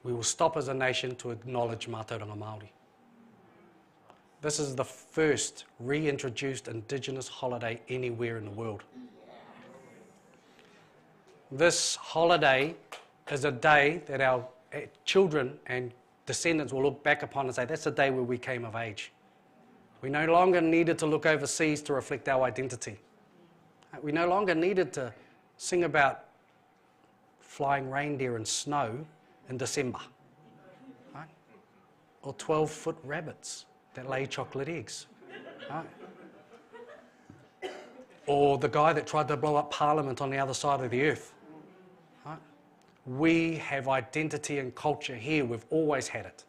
We will stop as a nation to acknowledge Mātauranga Māori. This is the first reintroduced Indigenous holiday anywhere in the world. This holiday is a day that our children and descendants will look back upon and say, that's the day where we came of age. We no longer needed to look overseas to reflect our identity. We no longer needed to sing about flying reindeer and snow in December. Right? or 12-foot rabbits that lay chocolate eggs. Right? Or the guy that tried to blow up Parliament on the other side of the earth. Right? We have identity and culture here. We've always had it.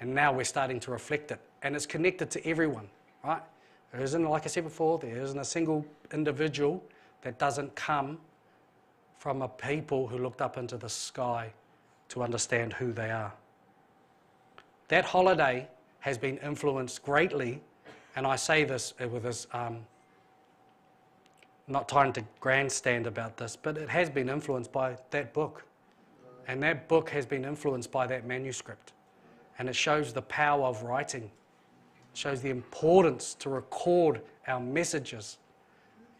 And now we're starting to reflect it. And it's connected to everyone. Right? There isn't, like I said before, there isn't a single individual that doesn't come from a people who looked up into the sky to understand who they are. That holiday has been influenced greatly, and I say this with this, not trying to grandstand about this, but it has been influenced by that book. And that book has been influenced by that manuscript. And it shows the power of writing. It shows the importance to record our messages.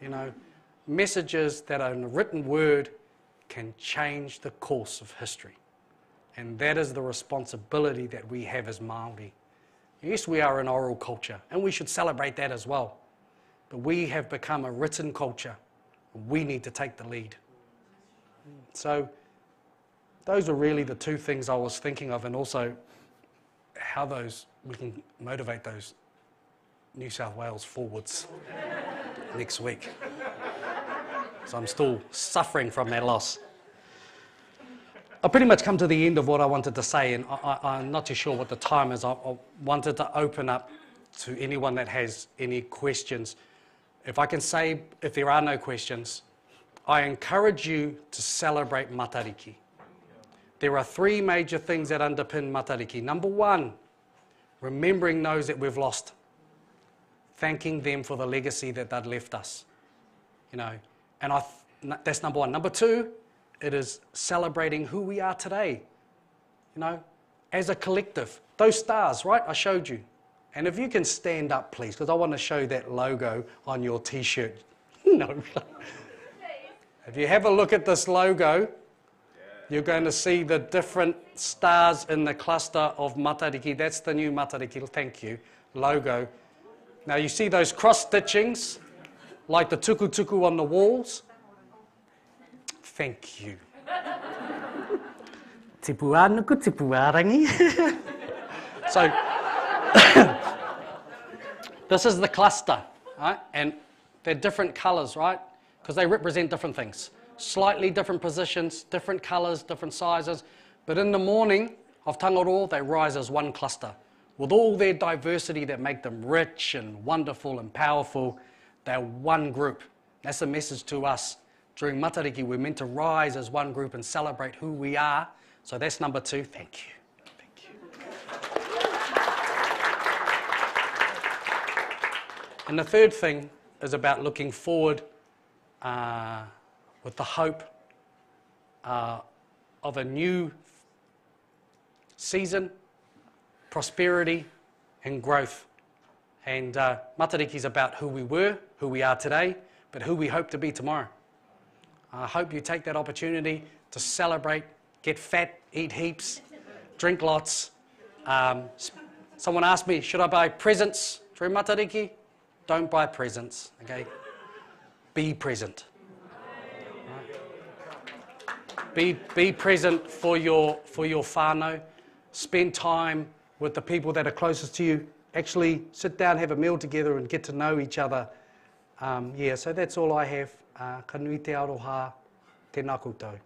You know, messages that are in a written word can change the course of history. And that is the responsibility that we have as Māori. Yes, we are an oral culture, and we should celebrate that as well. But we have become a written culture. We need to take the lead. So those are really the two things I was thinking of, and also how we can motivate those New South Wales forwards next week. So I'm still suffering from that loss. I've pretty much come to the end of what I wanted to say, and I'm not too sure what the time is. I wanted to open up to anyone that has any questions. If I can say, if there are no questions, I encourage you to celebrate Matariki. There are 3 major things that underpin Matariki. Number 1, remembering those that we've lost, thanking them for the legacy that they'd left us. You know, and that's number 1. Number 2, it is celebrating who we are today, you know, as a collective. Those stars, right, I showed you. And if you can stand up, please, because I want to show that logo on your T-shirt. No. If you have a look at this logo, you're going to see the different stars in the cluster of Matariki. That's the new Matariki, thank you, logo. Now you see those cross-stitchings, like the tuku on the walls? Thank you. Tipu ānuku, tipu ārangi. So, this is the cluster, right? And they're different colours, right? Because they represent different things. Slightly different positions, different colours, different sizes. But in the morning of Tangaroa, they rise as one cluster. With all their diversity that make them rich and wonderful and powerful, they're one group. That's the message to us. During Matariki, we're meant to rise as one group and celebrate who we are. So that's number 2. Thank you. Thank you. And the third thing is about looking forward with the hope of a new season, prosperity and growth. And Matariki is about who we were, who we are today, but who we hope to be tomorrow. I hope you take that opportunity to celebrate, get fat, eat heaps, drink lots. Someone asked me, should I buy presents during Matariki? Don't buy presents, okay? Be present. Right. Be present for your whānau. Spend time with the people that are closest to you. Actually sit down, have a meal together and get to know each other. Yeah, so that's all I have. Ka nui te aroha, tēnā koutou.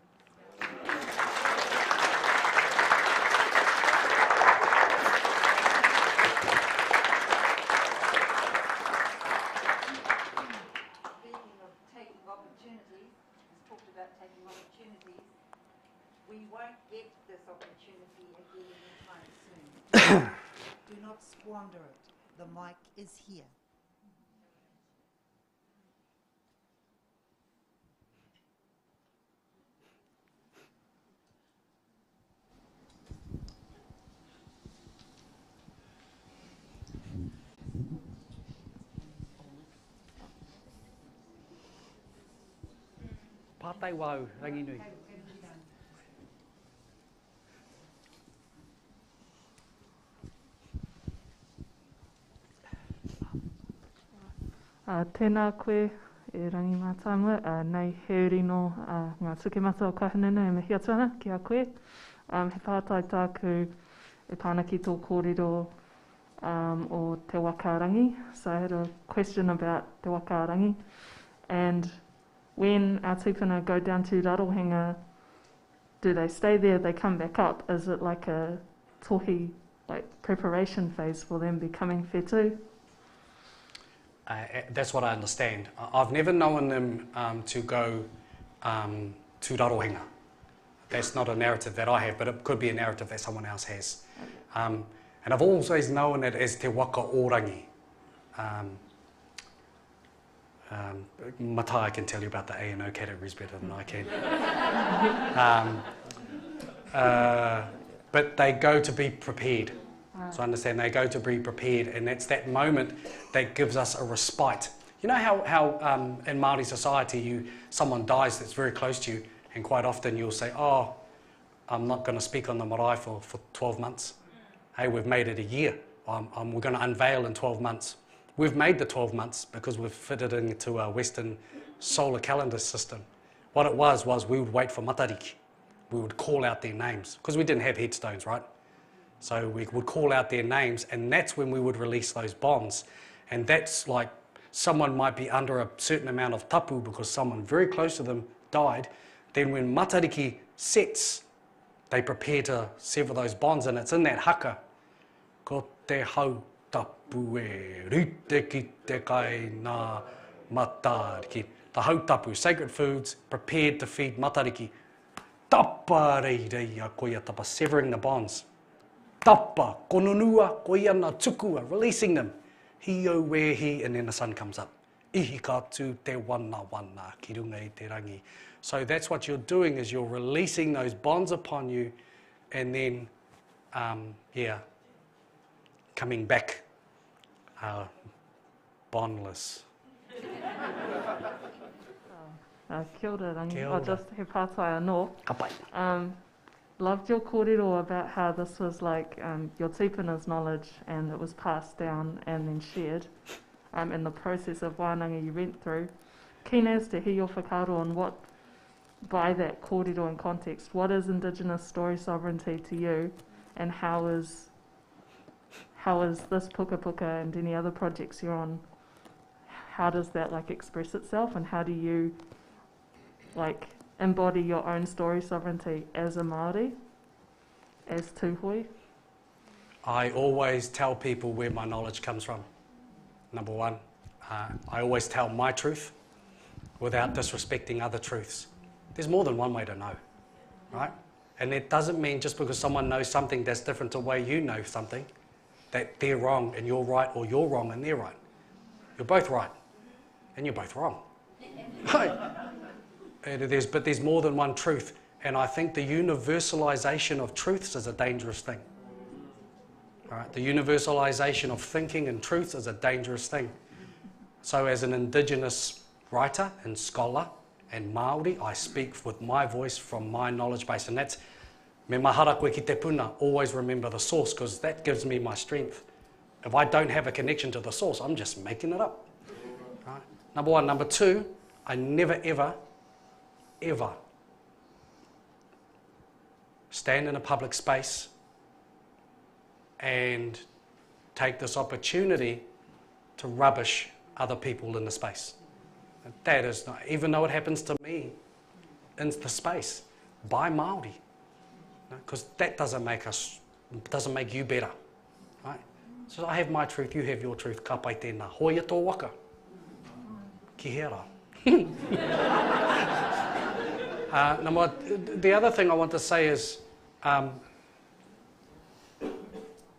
Speaking of taking opportunities, he's talked about taking opportunities. We won't get this opportunity again anytime soon. Do not squander it. The mic is here. Pātai wau, rangi nui. Tēnā koe, e rangi mātāmua, nei he rino ngā tukemata o Kahanunu e Mehiatanga ki a koe. He pātai tāku e pāna ki tō kōrero o te wakarangi. So I had a question about te wakarangi. And when our tūpuna go down to Rarohenga, do they stay there, they come back up? Is it like a tohi, like preparation phase for them becoming whetū? That's what I understand. I've never known them to go to Rarohenga. That's not a narrative that I have, but it could be a narrative that someone else has. And I've always known it as te waka orangi. Matai can tell you about the A&O categories better than I can. But they go to be prepared. So I understand they go to be prepared, and that's that moment that gives us a respite. You know how in Māori society someone dies that's very close to you, and quite often you'll say, oh, I'm not going to speak on the marae for 12 months. Hey, we've made it a year. We're going to unveil in 12 months. We've made the 12 months because we've fitted into a Western solar calendar system. What it was we would wait for Matariki. We would call out their names, because we didn't have headstones, right? So we would call out their names, and that's when we would release those bonds. And that's like someone might be under a certain amount of tapu because someone very close to them died. Then when Matariki sets, they prepare to sever those bonds, and it's in that haka. Ko te hau tapu e rite ki te kai nā Matariki. The hau tapu, sacred foods, prepared to feed Matariki. Tapa rei rei a koia tapa, severing the bonds. Tapa, kononua, koia na tukua, releasing them. Hio wehi, and then the sun comes up. Ihi kātu te wana wana, ki runga i te rangi. So that's what you're doing, is you're releasing those bonds upon you, and then, coming back bondless. Kia ora, rangi. Kia Oh, ora. just he pātai anō. Ka pai. Loved your kōrero about how this was like your tūpuna's knowledge, and it was passed down and then shared in the process of wānanga you went through. Keen as to hear your whakaaro on what, by that kōrero in context, what is Indigenous story sovereignty to you, and how is this puka puka and any other projects you're on, how does that like express itself, and how do you like embody your own story sovereignty as a Māori, as tūhoi? I always tell people where my knowledge comes from. Number one, I always tell my truth without disrespecting other truths. There's more than one way to know, right? And it doesn't mean just because someone knows something that's different to the way you know something, that they're wrong and you're right, or you're wrong and they're right. You're both right, and you're both wrong. But there's more than one truth, and I think the universalization of truths is a dangerous thing. Right? The universalization of thinking and truths is a dangerous thing. So as an Indigenous writer and scholar and Māori, I speak with my voice from my knowledge base, and that's me mahara koe ki te puna, always remember the source, because that gives me my strength. If I don't have a connection to the source, I'm just making it up. Right? Number one. Number two, I never ever stand in a public space and take this opportunity to rubbish other people in the space. That is not, even though it happens to me in the space, by Māori, because that doesn't make you better, right? So I have my truth, you have your truth. Ka pai tēnā. Hoia tō waka. Ki hera. The other thing I want to say is, I'm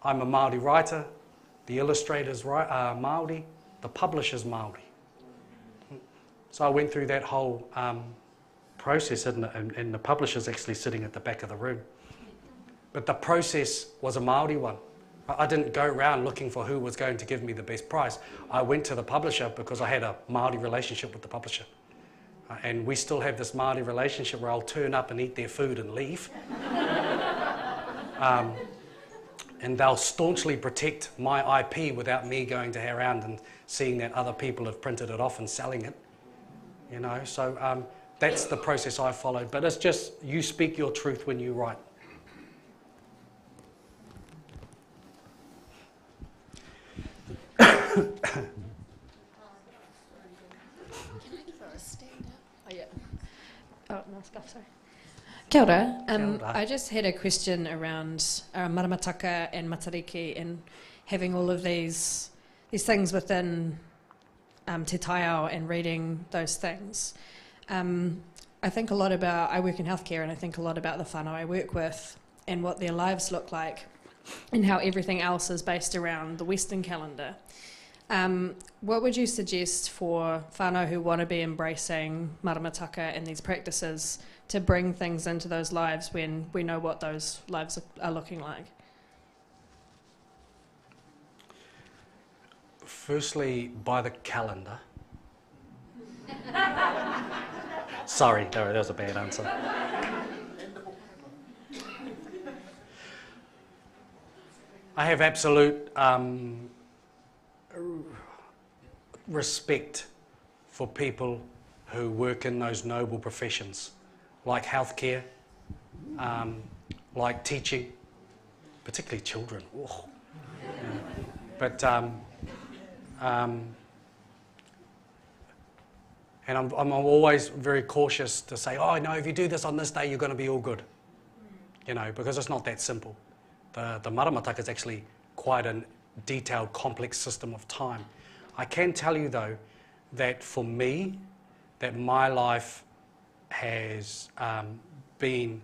a Māori writer, the illustrator's Māori, the publisher's Māori. So I went through that whole process, and the publisher's actually sitting at the back of the room. But the process was a Māori one. I didn't go around looking for who was going to give me the best prize. I went to the publisher because I had a Māori relationship with the publisher. And we still have this Māori relationship where I'll turn up and eat their food and leave. And they'll staunchly protect my IP without me going to around and seeing that other people have printed it off and selling it. You know, so that's the process I followed. But it's just, you speak your truth when you write. Kia ora. Kia ora. I just had a question around maramataka and matariki and having all of these things within te taiao and reading those things. I think a lot about, I work in healthcare, and I think a lot about the whānau I work with and what their lives look like and how everything else is based around the Western calendar. What would you suggest for whānau who want to be embracing maramataka and these practices to bring things into those lives when we know what those lives are looking like? Firstly, by the calendar. Sorry, that was a bad answer. I have absolute respect for people who work in those noble professions, like healthcare, like teaching, particularly children. Oh. But and I'm always very cautious to say, oh no, if you do this on this day, you're going to be all good. You know, because it's not that simple. The maramataka is actually quite a detailed, complex system of time. I can tell you though, that for me, that my life has been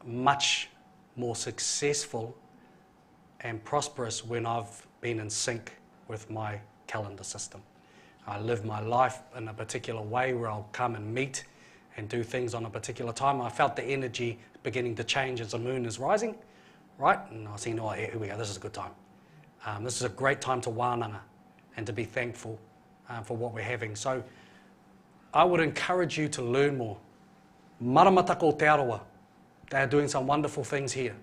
much more successful and prosperous when I've been in sync with my calendar system. I live my life in a particular way where I'll come and meet and do things on a particular time. I felt the energy beginning to change as the moon is rising, right? And I was thinking, oh, here we go, this is a good time. This is a great time to wānanga and to be thankful for what we're having. So I would encourage you to learn more. Maramataka o te aroa. They are doing some wonderful things here.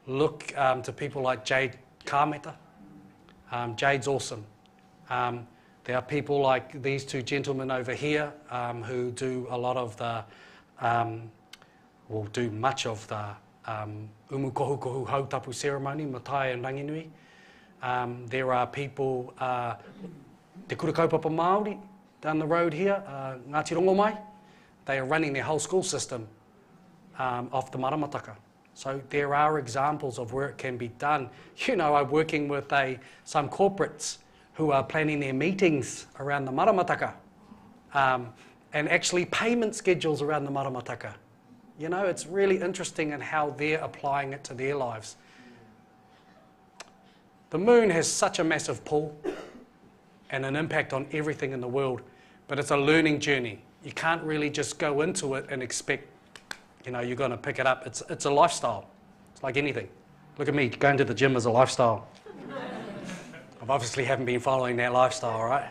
Look to people like Jade Kāmeta. Jade's awesome. There are people like these two gentlemen over here who do a lot of the, will do much of the umukohukohu hautapu ceremony, Matai and Ranginui. There are people, Te Kurakaupapa Māori down the road here, Ngāti Rongomai. They are running their whole school system off the maramataka. So there are examples of where it can be done. You know, I'm working with some corporates who are planning their meetings around the maramataka and actually payment schedules around the maramataka. You know, it's really interesting in how they're applying it to their lives. The moon has such a massive pull and an impact on everything in the world, but it's a learning journey. You can't really just go into it and expect, you know, you're going to pick it up. It's a lifestyle. It's like anything. Look at me, going to the gym is a lifestyle. I obviously haven't been following that lifestyle, right?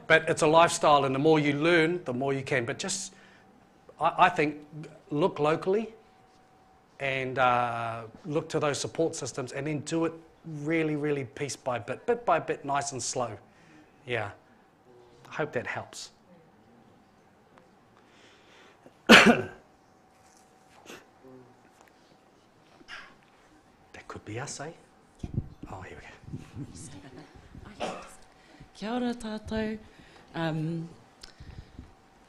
But it's a lifestyle, and the more you learn, the more you can. But just, I think, look locally and look to those support systems and then do it really, really piece by bit, nice and slow. Yeah. I hope that helps. That could be us, eh? Oh, here we go. Kia ora tātou.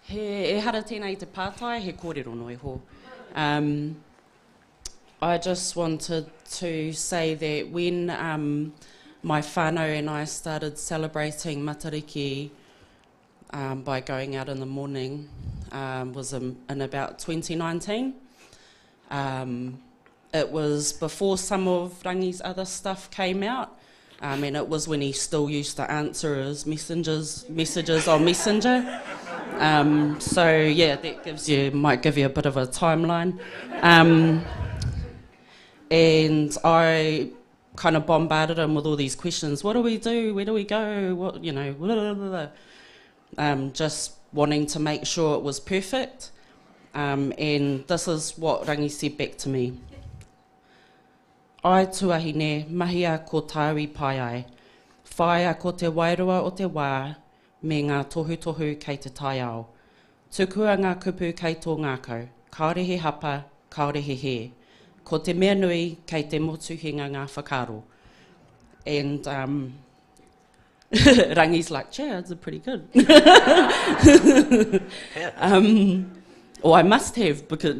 He hara tēnei te pātai, he kōrero no iho. I just wanted to say that when my whānau and I started celebrating Matariki by going out in the morning, was in about 2019. It was before some of Rangi's other stuff came out. And it was when he still used to answer his messages on Messenger. So yeah, that might give you a bit of a timeline. And I kind of bombarded him with all these questions. What do we do? Where do we go? What, you know, blah, blah, blah. Just wanting to make sure it was perfect. And this is what Rangi said back to me. Ai tuahine, mahia ko tāwi pai ai. Whaia ko te wairua o te wā, me ngā tohu kei te taiao. Tukua ngā kupu kei tō ngākau, kaore he hapa, kaore he he. Ko te mea nui kei te motuhinga ngā whakaro. And Rangi's like, yeah, it's pretty good. or I must have, because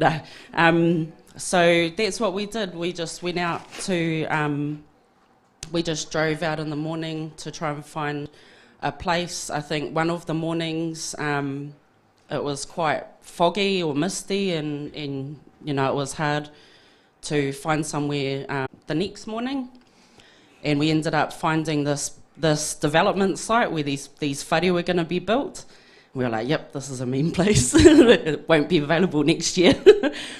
so that's what we did. We just went out to, we just drove out in the morning to try and find a place. I think one of the mornings it was quite foggy or misty, and you know, it was hard to find somewhere the next morning, and we ended up finding this development site where these whare were going to be built. We were like, yep, this is a mean place. It won't be available next year.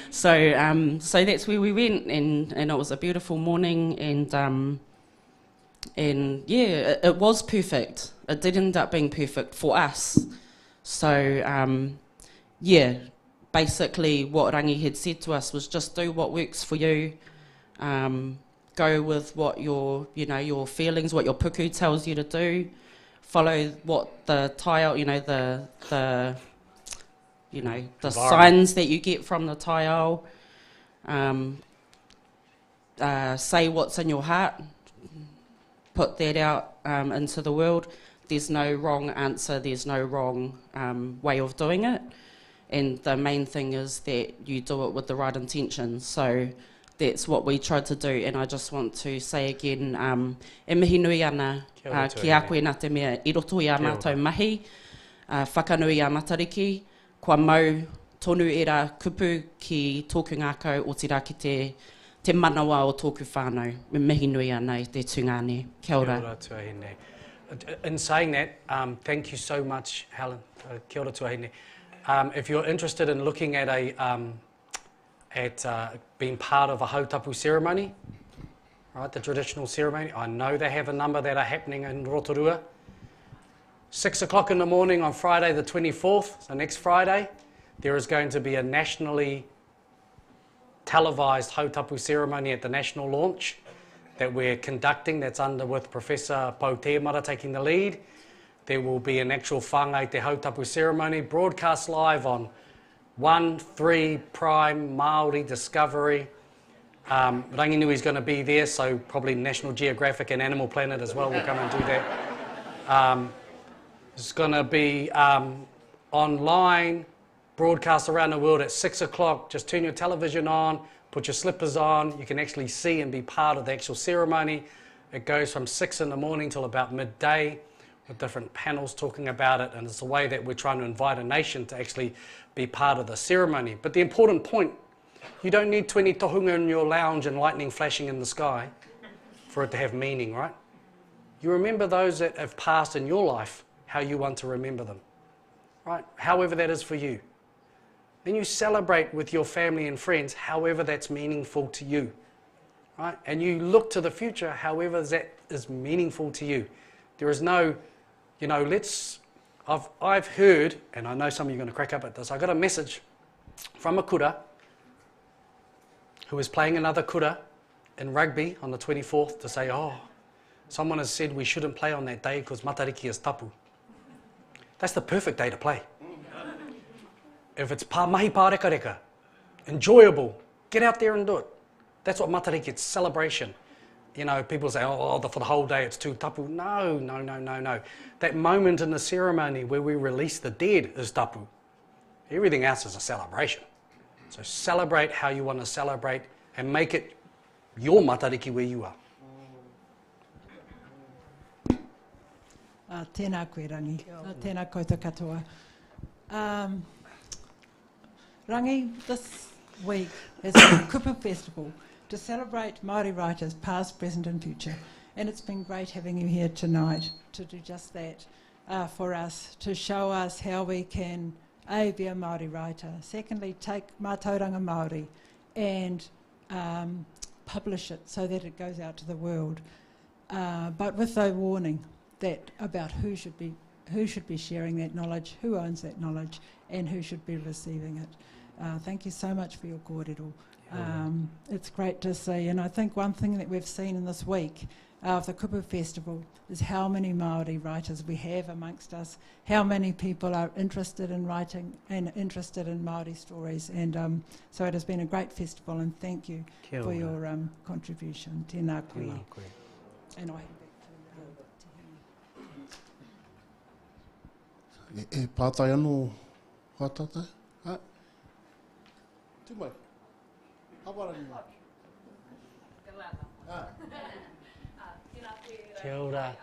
So that's where we went, and it was a beautiful morning, and yeah, it was perfect. It did end up being perfect for us. So yeah, basically what Rangi had said to us was just do what works for you. Go with what your feelings, what your puku tells you to do. Follow what the taiao, the signs that you get from the taiao. Say what's in your heart. Put that out into the world. There's no wrong answer. There's no wrong way of doing it. And the main thing is that you do it with the right intentions. So that's what we tried to do. And I just want to say again, e mihi nui ana ki a koe nā te mea I roto I a mātou mahi, whakanui a Matariki, kua mau tonu e rā kupu ki tōku ngākau o te rā ki te manawa o tōku whānau. Me mihi nui ana I te tūngāne. Kia ora. Kia ora tuahine. In saying that, thank you so much, Helen. Kia ora tuahine. If you're interested in looking at being part of a hautapu ceremony, right, the traditional ceremony, I know they have a number that are happening in Rotorua. 6 o'clock in the morning on Friday the 24th, so next Friday, there is going to be a nationally televised hautapu ceremony at the national launch that we're conducting, that's under with Professor Mourea taking the lead. There will be an actual whāngai te hautapu ceremony broadcast live on 1-3 Prime Māori Discovery. Ranginui is going to be there, so probably National Geographic and Animal Planet as well will come and do that. It's going to be online, broadcast around the world at 6 o'clock. Just turn your television on, put your slippers on. You can actually see and be part of the actual ceremony. It goes from 6 in the morning till about midday, with different panels talking about it, and it's a way that we're trying to invite a nation to actually be part of the ceremony. But the important point, you don't need 20 tohunga in your lounge and lightning flashing in the sky for it to have meaning, right? You remember those that have passed in your life, how you want to remember them, right? However that is for you. Then you celebrate with your family and friends, however that's meaningful to you, right? And you look to the future, however that is meaningful to you. There is no, I've heard, and I know some of you are going to crack up at this, I got a message from a kura who is playing another kura in rugby on the 24th to say, oh, someone has said we shouldn't play on that day because Matariki is tapu. That's the perfect day to play. If it's mahi pāreka reka, enjoyable, get out there and do it. That's what Matariki, it's celebration. People say, for the whole day it's too tapu. No. That moment in the ceremony where we release the dead is tapu. Everything else is a celebration. So celebrate how you want to celebrate and make it your Matariki where you are. Tēnā koe Rangi, tēnā koutou katoa. Rangi, this week has been a Kupu Festival to celebrate Māori writers past, present and future. And it's been great having you here tonight to do just that for us, to show us how we can, A, be a Māori writer, secondly, take mātauranga Māori and publish it so that it goes out to the world. But with the warning that about who should be sharing that knowledge, who owns that knowledge, and who should be receiving it. Thank you so much for your kōrero. It's great to see, and I think one thing that we've seen in this week of the Kupu Festival is how many Māori writers we have amongst us, how many people are interested in writing and interested in Māori stories, and so it has been a great festival, and thank you for your contribution. Tēnā koe. Tēnā koe. And I E pātai anō hātata. Tumai. Hawarangi. Kia ora.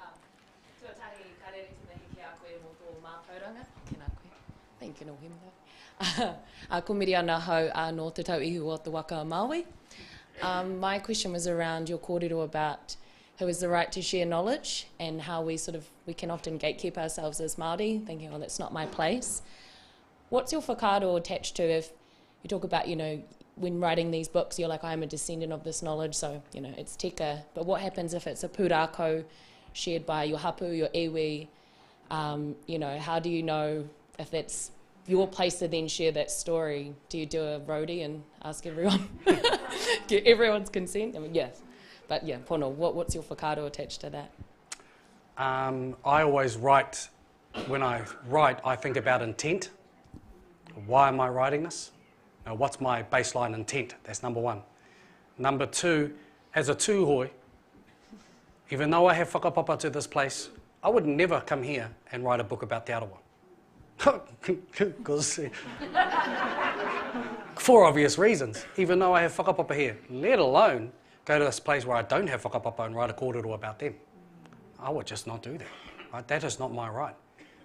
Tuatahi karere tēnei ki a koe mō tō mātauranga. Kena koe. Thank you, no himda. Ko miri ana hau no te tau ihu o te waka o Māui. My question was around your kōrero about who has the right to share knowledge and how we can often gatekeep ourselves as Māori, thinking, oh, that's not my place. What's your whakaaro attached to if you talk about, when writing these books, you're like, I'm a descendant of this knowledge, so, it's tika. But what happens if it's a pūrākau shared by your hapu, your iwi? How do you know if that's your place to then share that story? Do you do a roadie and ask everyone? Get everyone's consent? I mean, yes. But yeah, pono, what's your whakaaro attached to that? I always write, when I write, I think about intent. Why am I writing this? What's my baseline intent? That's number one. Number two, as a tūhoi, even though I have whakapapa to this place, I would never come here and write a book about Te Arawa. Because for obvious reasons, even though I have whakapapa here, let alone go to this place where I don't have whakapapa and write a kōrero about them. I would just not do that. Right? That is not my right.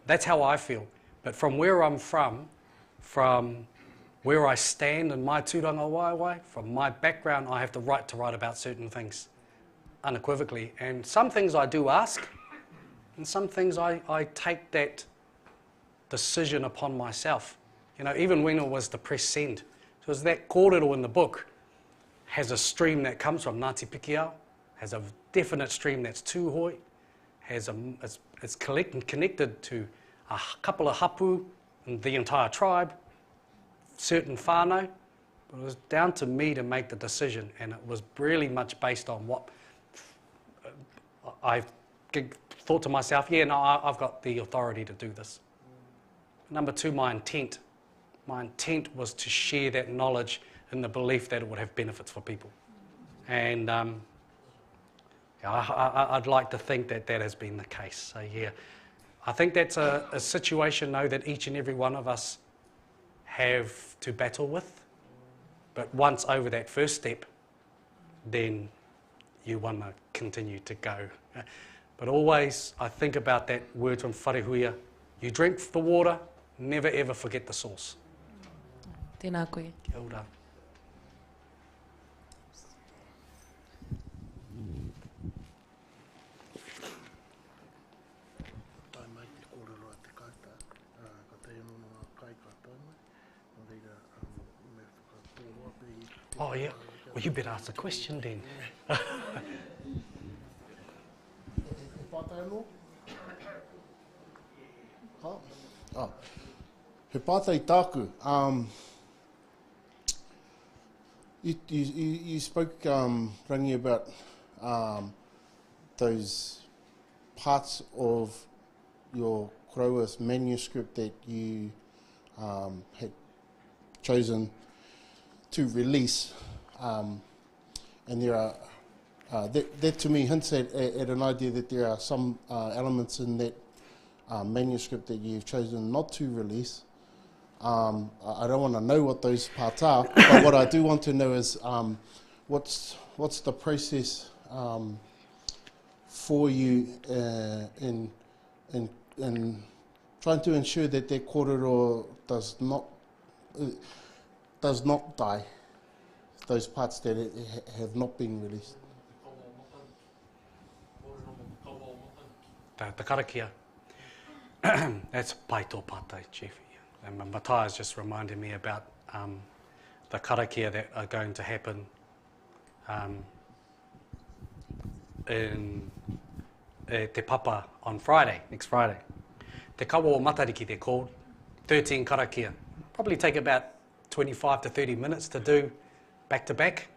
That's how I feel. But from where I'm from where I stand in my tūranga waiwai, from my background, I have the right to write about certain things unequivocally. And some things I do ask, and some things I take that decision upon myself. Even when it was the press send, because that kōrero in the book has a stream that comes from Ngāti Pikiao, has a definite stream that's tūhoi, it's connected to a couple of hapu and the entire tribe, certain whānau, but it was down to me to make the decision, and it was really much based on what I thought to myself, I've got the authority to do this. Number two, my intent. My intent was to share that knowledge in the belief that it would have benefits for people. And I'd like to think that that has been the case. So yeah, I think that's a situation though that each and every one of us have to battle with. But once over that first step, then you want to continue to go. But always, I think about that word from Wharehuia, you drink the water, never ever forget the source. Tēnā koe. Kia ora. Oh yeah, well you better ask the question then. He pātai tāku. You spoke, Rangi, about those parts of your Koraua's manuscript that you had chosen to release, and there are that to me hints at an idea that there are some elements in that manuscript that you've chosen not to release. I don't want to know what those parts are, but what I do want to know is what's the process for you in trying to ensure that that kōrero does not die, those parts that have not been released. The karakia. That's paito patai, Chief. And Matthias just reminded me about the karakia that are going to happen in Te Papa on Friday, next Friday. Te kawa o Matariki, they're called. 13 karakia. Probably take about 25 to 30 minutes to do back to back.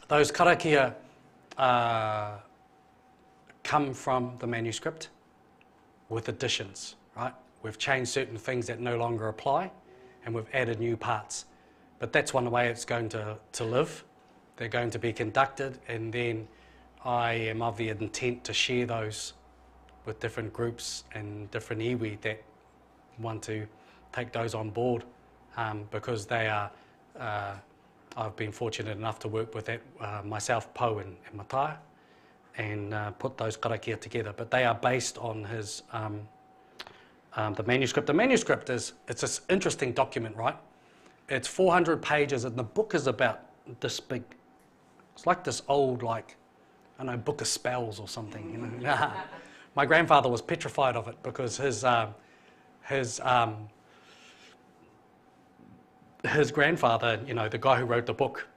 Those karakia come from the manuscript with additions, right? We've changed certain things that no longer apply and we've added new parts. But that's one way it's going to live. They're going to be conducted, and then I am of the intent to share those with different groups and different iwi that want to take those on board because they are, I've been fortunate enough to work with that, myself, Po and Matai, and put those karakia together. But they are based on his, the manuscript. The manuscript it's this interesting document, right? It's 400 pages and the book is about this big. It's like this old, like, I don't know, book of spells or something, you know. My grandfather was petrified of it because his grandfather, you know, the guy who wrote the book,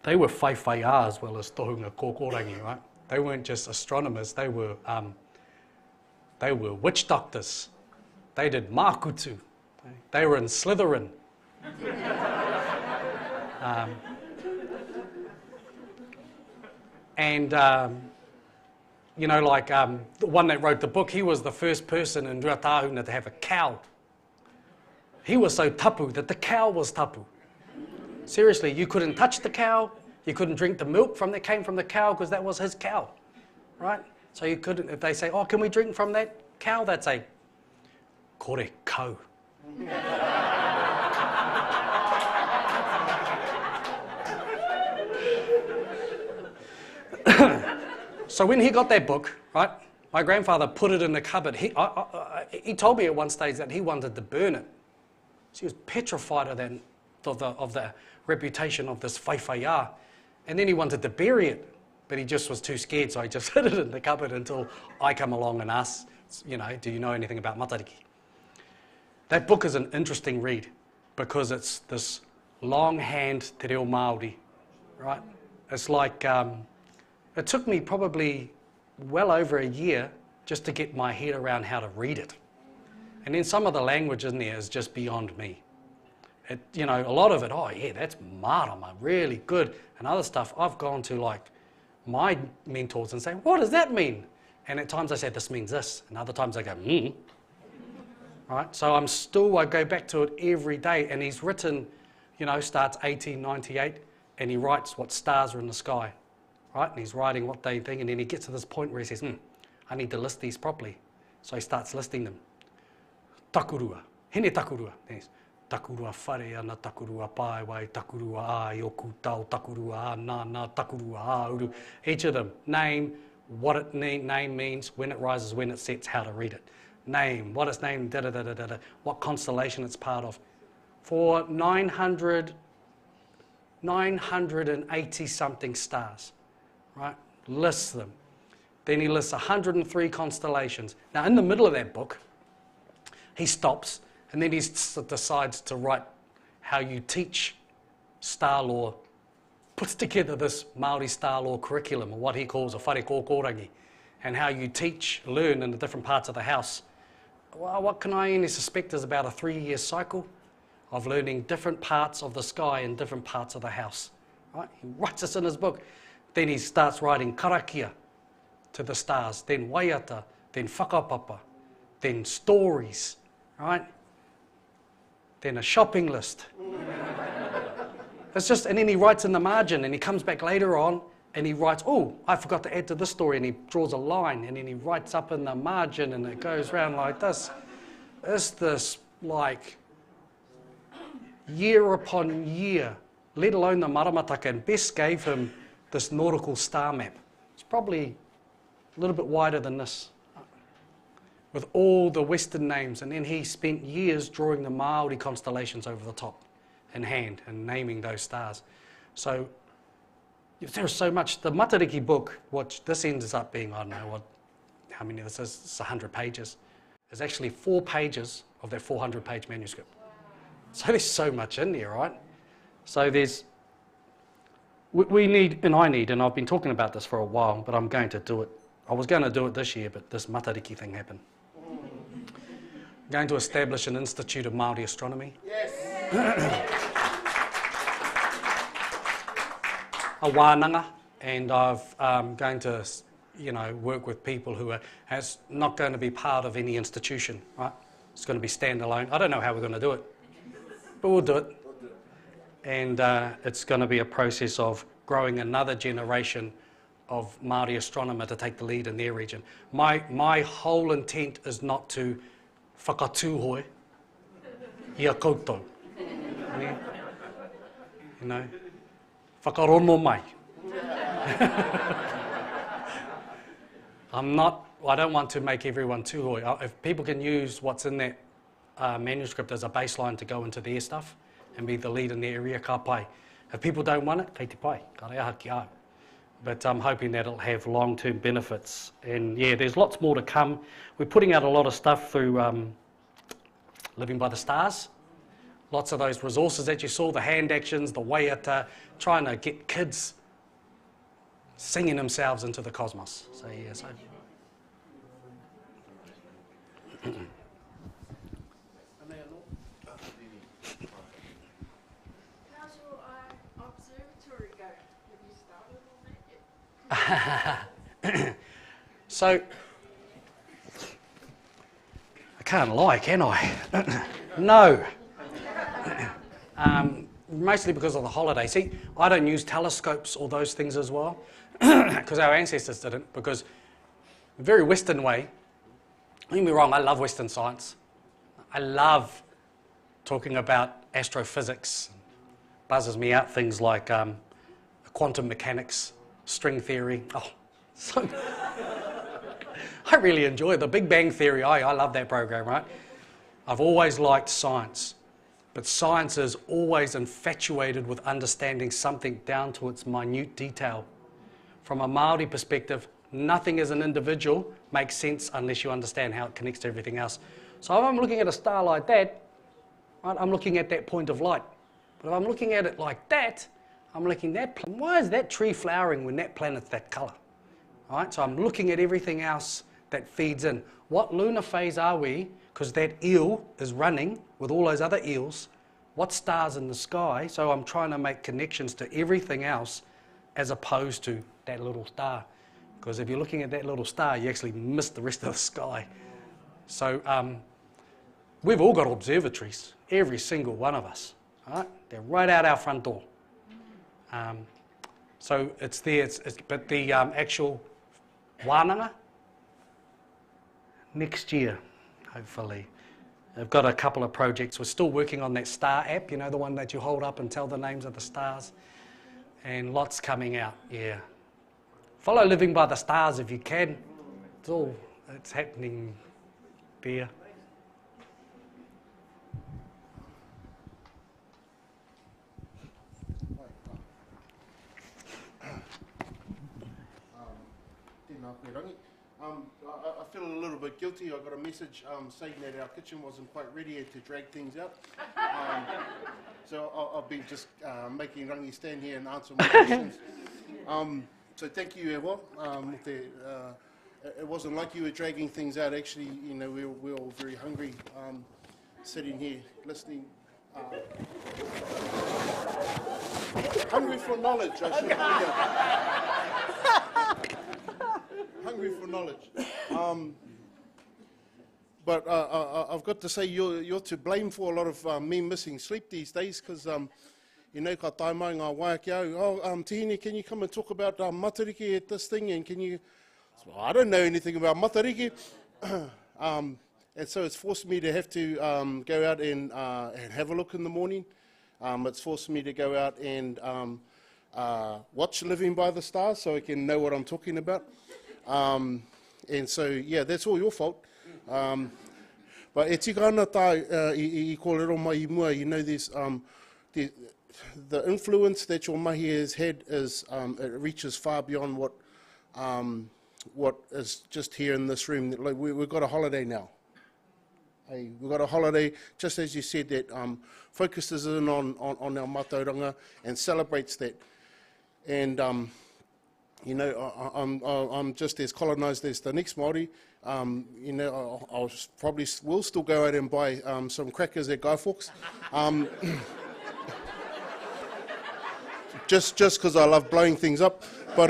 they were whaiwhaiā as well as tohunga kōkorangi, right? They weren't just astronomers, they were witch doctors. They did mākutu. They were in Slytherin. You know, like the one that wrote the book, he was the first person in Ruatahuna to have a cow. He was so tapu that the cow was tapu. Seriously, you couldn't touch the cow, you couldn't drink the milk that came from the cow because that was his cow, right? So you couldn't, if they say, oh, can we drink from that cow? They'd say, kore kau. So when he got that book, right, my grandfather put it in the cupboard. He told me at one stage that he wanted to burn it. So he was petrified of the reputation of this whaiwhaiā. And then he wanted to bury it, but he just was too scared, so he just hid it in the cupboard until I come along and asked, you know, do you know anything about Matariki? That book is an interesting read because it's this longhand te reo Māori, right? It's like, it took me probably well over a year just to get my head around how to read it. And then some of the language in there is just beyond me. You know, a lot of it, oh yeah, that's marama, really good. And other stuff, I've gone to like my mentors and say, what does that mean? And at times I say, this means this. And other times I go, Right? So I go back to it every day. And he's written, you know, starts 1898, and he writes what stars are in the sky. Right? And he's writing what they think, and then he gets to this point where he says, I need to list these properly. So he starts listing them. Takurua. Hene takurua. Takurua whare ana, takurua pai wai, takurua a ioku tau, takurua a nā, takurua a uru. Each of them, name, what it name means, when it rises, when it sets, how to read it. Name, what its name, what constellation it's part of. For 980 something stars, right? Lists them. Then he lists 103 constellations. Now in the middle of that book, he stops and then he decides to write how you teach star law, puts together this Māori star law curriculum, or what he calls a whare kōkorangi, and how you learn in the different parts of the house. Well, what can I only suspect is about a 3-year cycle of learning different parts of the sky and different parts of the house. Right? He writes this in his book. Then he starts writing karakia to the stars, then waiata, then whakapapa, then stories, right? Then a shopping list. It's just, and then he writes in the margin, and he comes back later on and he writes, oh, I forgot to add to this story, and he draws a line, and then he writes up in the margin, and it goes around like this. It's this, like, year upon year, let alone the maramataka, and Bess gave him this nautical star map. It's probably a little bit wider than this, with all the Western names, and then he spent years drawing the Māori constellations over the top in hand and naming those stars. So there's so much. The Matariki book, what this ends up being, I don't know how many this is, it's 100 pages. There's actually 4 pages of that 400-page manuscript. So there's so much in there, right? So we need, and I need, and I've been talking about this for a while, but I'm going to do it. I was going to do it this year, but this Matariki thing happened. I'm going to establish an Institute of Māori Astronomy. Yes. A wānanga, and I'm going to, you know, work with people who are not going to be part of any institution, right? It's going to be standalone. I don't know how we're going to do it, but we'll do it. And it's going to be a process of growing another generation of Māori astronomer to take the lead in their region. My whole intent is not to whakatūhoi, ia koutou. You know, whakarono mai. I don't want to make everyone too hoi. If people can use what's in that manuscript as a baseline to go into their stuff and be the lead in their area, ka pai. If people don't want it, kei te pai, ka rea ki au. But I'm hoping that it'll have long-term benefits. And yeah, there's lots more to come. We're putting out a lot of stuff through Living by the Stars. Lots of those resources that you saw, the hand actions, the waiata, trying to get kids singing themselves into the cosmos. So yeah, so. How's your observatory go? Have you started on that yet? So, I can't lie, can I? No. Mostly because of the holiday. See, I don't use telescopes or those things as well, because our ancestors didn't, because a very Western way, don't get me wrong, I love Western science. I love talking about astrophysics. Buzzes me out things like quantum mechanics, string theory. Oh, so I really enjoy the Big Bang Theory. I love that program, right? I've always liked science, but science is always infatuated with understanding something down to its minute detail. From a Māori perspective, nothing as an individual makes sense unless you understand how it connects to everything else. So if I'm looking at a star like that, right, I'm looking at that point of light. But if I'm looking at it like that, I'm looking at that. Why is that tree flowering when that planet's that colour? Right? So I'm looking at everything else that feeds in. What lunar phase are we? Because that eel is running with all those other eels. What stars in the sky? So I'm trying to make connections to everything else as opposed to that little star. Because if you're looking at that little star, you actually miss the rest of the sky. So we've all got observatories, every single one of us. Right? They're right out our front door. So it's there, but the actual wānanga, next year, hopefully. I've got a couple of projects. We're still working on that star app, you know, the one that you hold up and tell the names of the stars. And lots coming out, yeah. Follow Living by the Stars if you can. It's happening there. I feel a little bit guilty. I got a message saying that our kitchen wasn't quite ready to drag things out. So I'll be just making Rangi stand here and answer my questions. So thank you, Ewa. It wasn't like you were dragging things out. Actually, you know, we were all very hungry, sitting here listening. Hungry for knowledge, I should hungry for knowledge. But I've got to say you're to blame for a lot of me missing sleep these days, because you know, ka tai mai ngā waiaki au, Tihini, can you come and talk about Matariki at this thing, and can you, well, I don't know anything about Matariki. And so it's forced me to have to go out and have a look in the morning. It's forced me to go out and watch Living by the Stars so I can know what I'm talking about. And so, yeah, that's all your fault. But e tika ana tā I kōrero mai I mua, you know, there's the influence that your mahi has had is it reaches far beyond what is just here in this room. Like we've got a holiday now. Hey, we've got a holiday, just as you said, that focuses in on our mātauranga and celebrates that. And you know, I'm just as colonised as the next Māori. You know, I'll probably will still go out and buy some crackers at Guy Fawkes. Just because I love blowing things up, but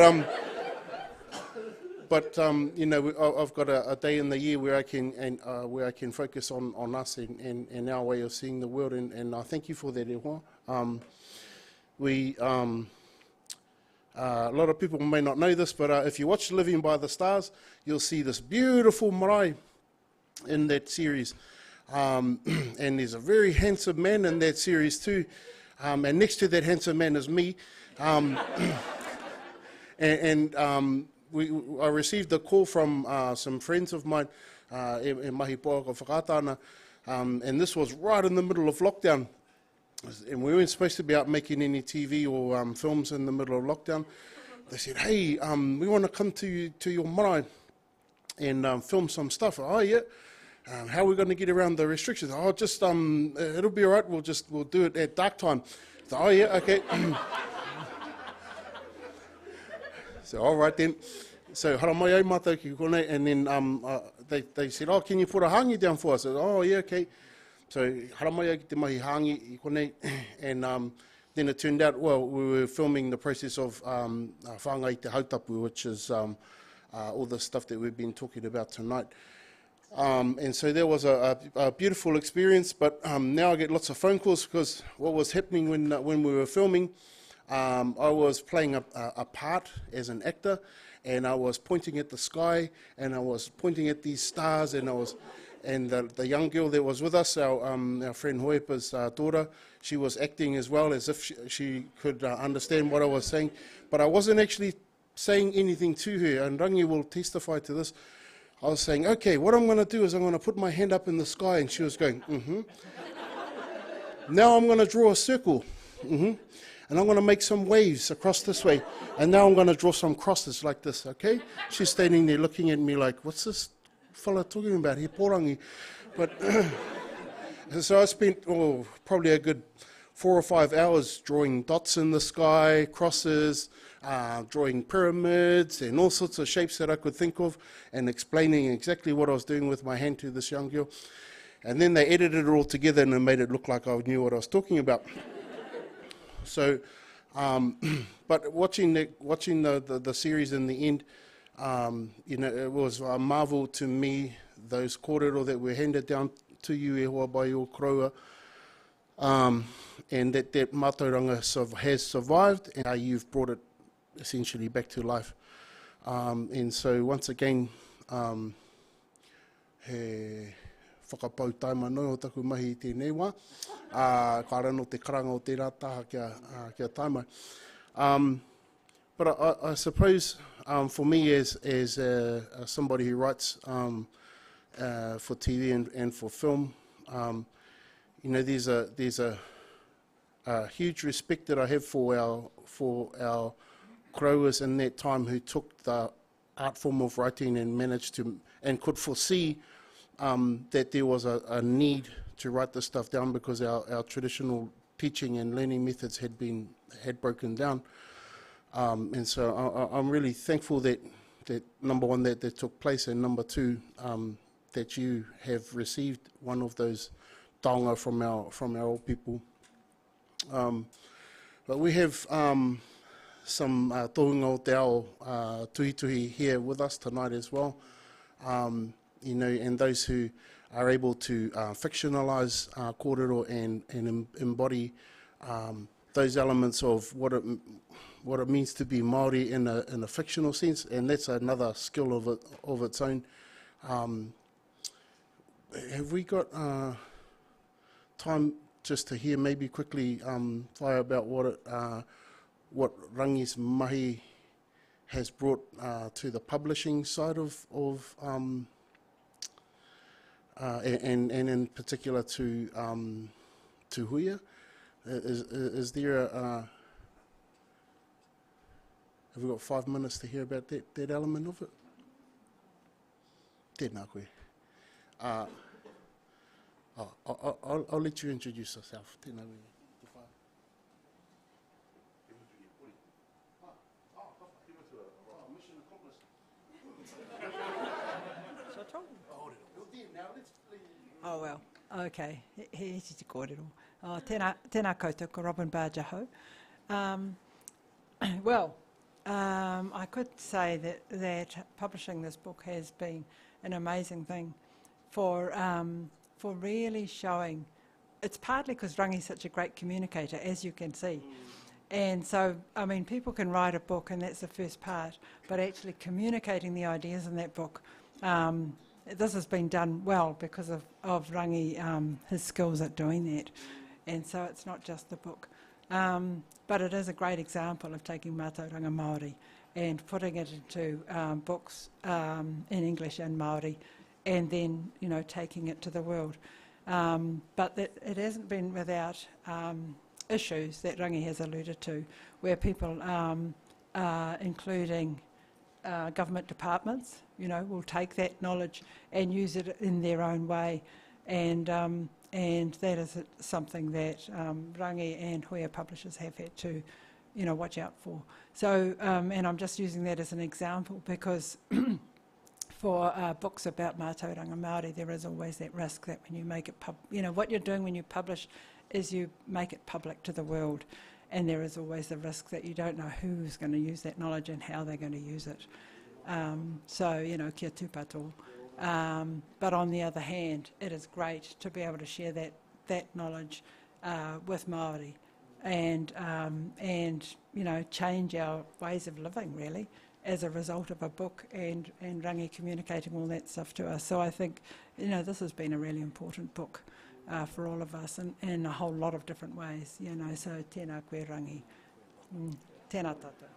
you know, I've got a day in the year where I can focus on us and our way of seeing the world, and I thank you for that, Ewa. A lot of people may not know this, but if you watch Living by the Stars, you'll see this beautiful marae in that series. And there's a very handsome man in that series too. And next to that handsome man is me. I received a call from some friends of mine in Mahi Poaka Whakatana, and this was right in the middle of lockdown. And we weren't supposed to be out making any TV or films in the middle of lockdown. They said, hey, we want to come to your marae and film some stuff. Oh, yeah. How are we going to get around the restrictions? Oh, just, it'll be all right. We'll do it at dark time. So, oh, yeah, okay. So, all right then. So, haramai au Matariki konei, and then they said, oh, can you put a hangi down for us? I said, oh, yeah, okay. So, haramai au ki te mahi hangi I konei, and then it turned out, well, we were filming the process of whāngai te hautapu, which is all the stuff that we've been talking about tonight. And so that was a beautiful experience, but now I get lots of phone calls because what was happening when we were filming, I was playing a part as an actor, and I was pointing at the sky, and I was pointing at these stars, and the young girl that was with us, our friend Hoepa's daughter, she was acting as well as if she could understand what I was saying, but I wasn't actually saying anything to her, and Rangi will testify to this. I was saying, okay, what I'm going to do is I'm going to put my hand up in the sky, and she was going, mm-hmm. Now I'm going to draw a circle, mm-hmm. And I'm going to make some waves across this way, and now I'm going to draw some crosses like this, okay? She's standing there looking at me like, what's this fella talking about? He porangi. But so I spent probably a good 4 or 5 hours drawing dots in the sky, crosses, drawing pyramids and all sorts of shapes that I could think of, and explaining exactly what I was doing with my hand to this young girl. And then they edited it all together and made it look like I knew what I was talking about. So, but watching the series in the end, it was a marvel to me, those kōrero that were handed down to you e hoa by your koroua, and that mātauranga has survived, and you've brought it essentially back to life. And so once again, he whakapau taimano o taku mahi I tēnei wā, ka rano te karanga o tērā taha kia taimai. But I suppose for me as somebody who writes for TV and for film, there's a huge respect that I have for our growers in that time who took the art form of writing and managed to and could foresee that there was a need to write this stuff down because our traditional teaching and learning methods had broken down. And so I'm really thankful that number one, that took place, and number two, that you have received one of those taonga from our old people. But we have some tohunga o te ao tuhituhi here with us tonight as well. And those who are able to fictionalize kōrero and embody those elements of what it means to be Māori in a fictional sense, and that's another skill of its own. Have we got time just to hear maybe quickly, Whai, about what Rangi's mahi has brought to the publishing side of and in particular to Huia? Is there a have we got 5 minutes to hear about that element of it? Tēnā koe. I'll let you introduce yourself. Tēnā koe. Oh, well, okay. He te kōrero. Tēnā koutou, ko Robin Barjaho. Well, I could say that publishing this book has been an amazing thing for really showing. It's partly because Rangi's such a great communicator, as you can see. And so, I mean, people can write a book and that's the first part, but actually communicating the ideas in that book this has been done well because of Rangi, his skills at doing that. And so it's not just the book. But it is a great example of taking mātauranga Māori and putting it into books in English and Māori, and then, you know, taking it to the world. But it hasn't been without issues that Rangi has alluded to, where people, including government departments, you know, will take that knowledge and use it in their own way, and that is something that Rangi and Hoya publishers have had to, you know, watch out for. So, and I'm just using that as an example because for books about mātauranga Māori, there is always that risk that when you make it you know, what you're doing when you publish is you make it public to the world, and there is always the risk that you don't know who's going to use that knowledge and how they're going to use it. So, you know, kia tūpato. But on the other hand, it is great to be able to share that knowledge with Māori and you know, change our ways of living really as a result of a book and Rangi communicating all that stuff to us. So I think, you know, this has been a really important book for all of us in a whole lot of different ways, you know, so tēnā koe Rangi. Tēnā tātou.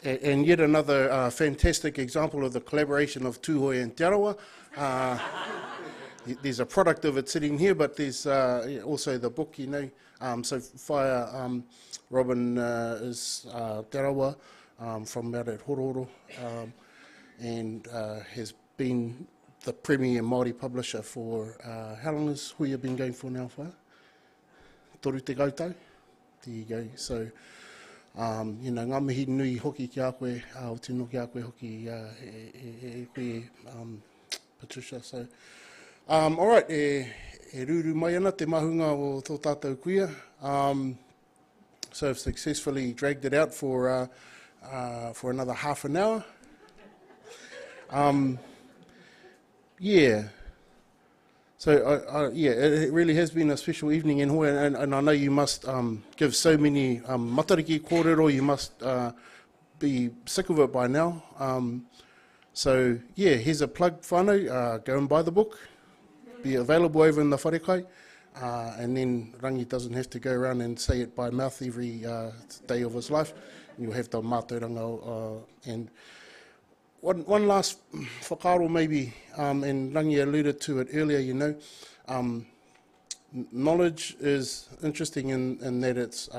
And yet another fantastic example of the collaboration of Tūhoe and Te Arawa. There's a product of it sitting here, but there's also the book, you know. So Whaia Robin is Te Arawa from out at Hororo, and has been the premier Māori publisher for, how long has Hoya been going for now, Whaia? Toru te kautau? There you go. So, you know, ngā mihi nui hoki ki a koe, o tino ki a koe hoki e koe, Patricia. So, all right, e ruru mai ana te mahunga o tō tātou kuia. So I've successfully dragged it out for another half an hour. Yeah. So, yeah, it really has been a special evening in Hoya, and I know you must give so many matariki kōrero, you must be sick of it by now. So, yeah, here's a plug, whānau, go and buy the book, be available over in the wharekai, and then Rangi doesn't have to go around and say it by mouth every day of his life. You'll have the mātauranga and one last whakaaro maybe, and Rangi alluded to it earlier, you know, knowledge is interesting in that it's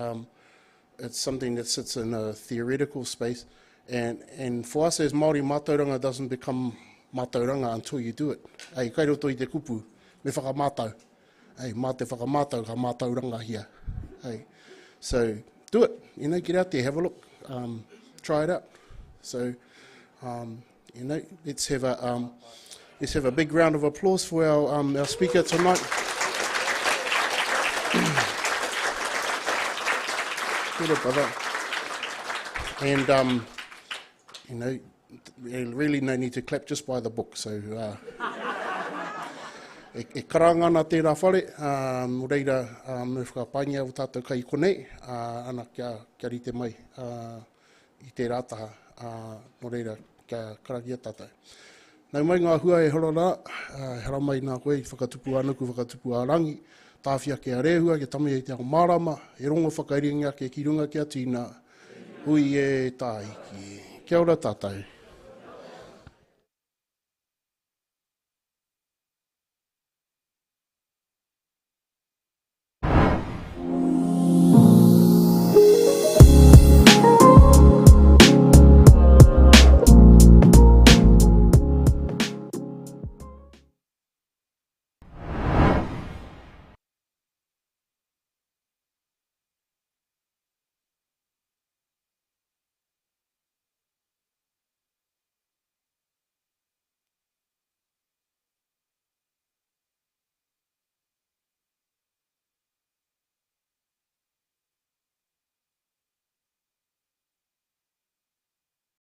something that sits in a theoretical space, and for us as Māori, mātauranga doesn't become mātauranga until you do it. Ei, kai roto I te kupu, me whakamātau. Ei, mā te whakamātau ka mātauranga here. Ei, so do it, you know, get out there, have a look, try it out. So, you know, let's have a big round of applause for our speaker tonight. Good, brother. And you know, really no need to clap just by the book. So, e karangana tērā whare, reira me whakapaingia o tātou kai konei, ana kia rite mai I te rātaha, no reira kia karakia tātou. Nau mai ngā hua e horora, hera mai nā koe, whakatupu anuku, whakatupu a Rangi, tāwhia ke a rehua, ke tami e te ako mārama, e rongo whakairinga ke ki runga kia tīna, hui e tāiki. Kia ora tātou.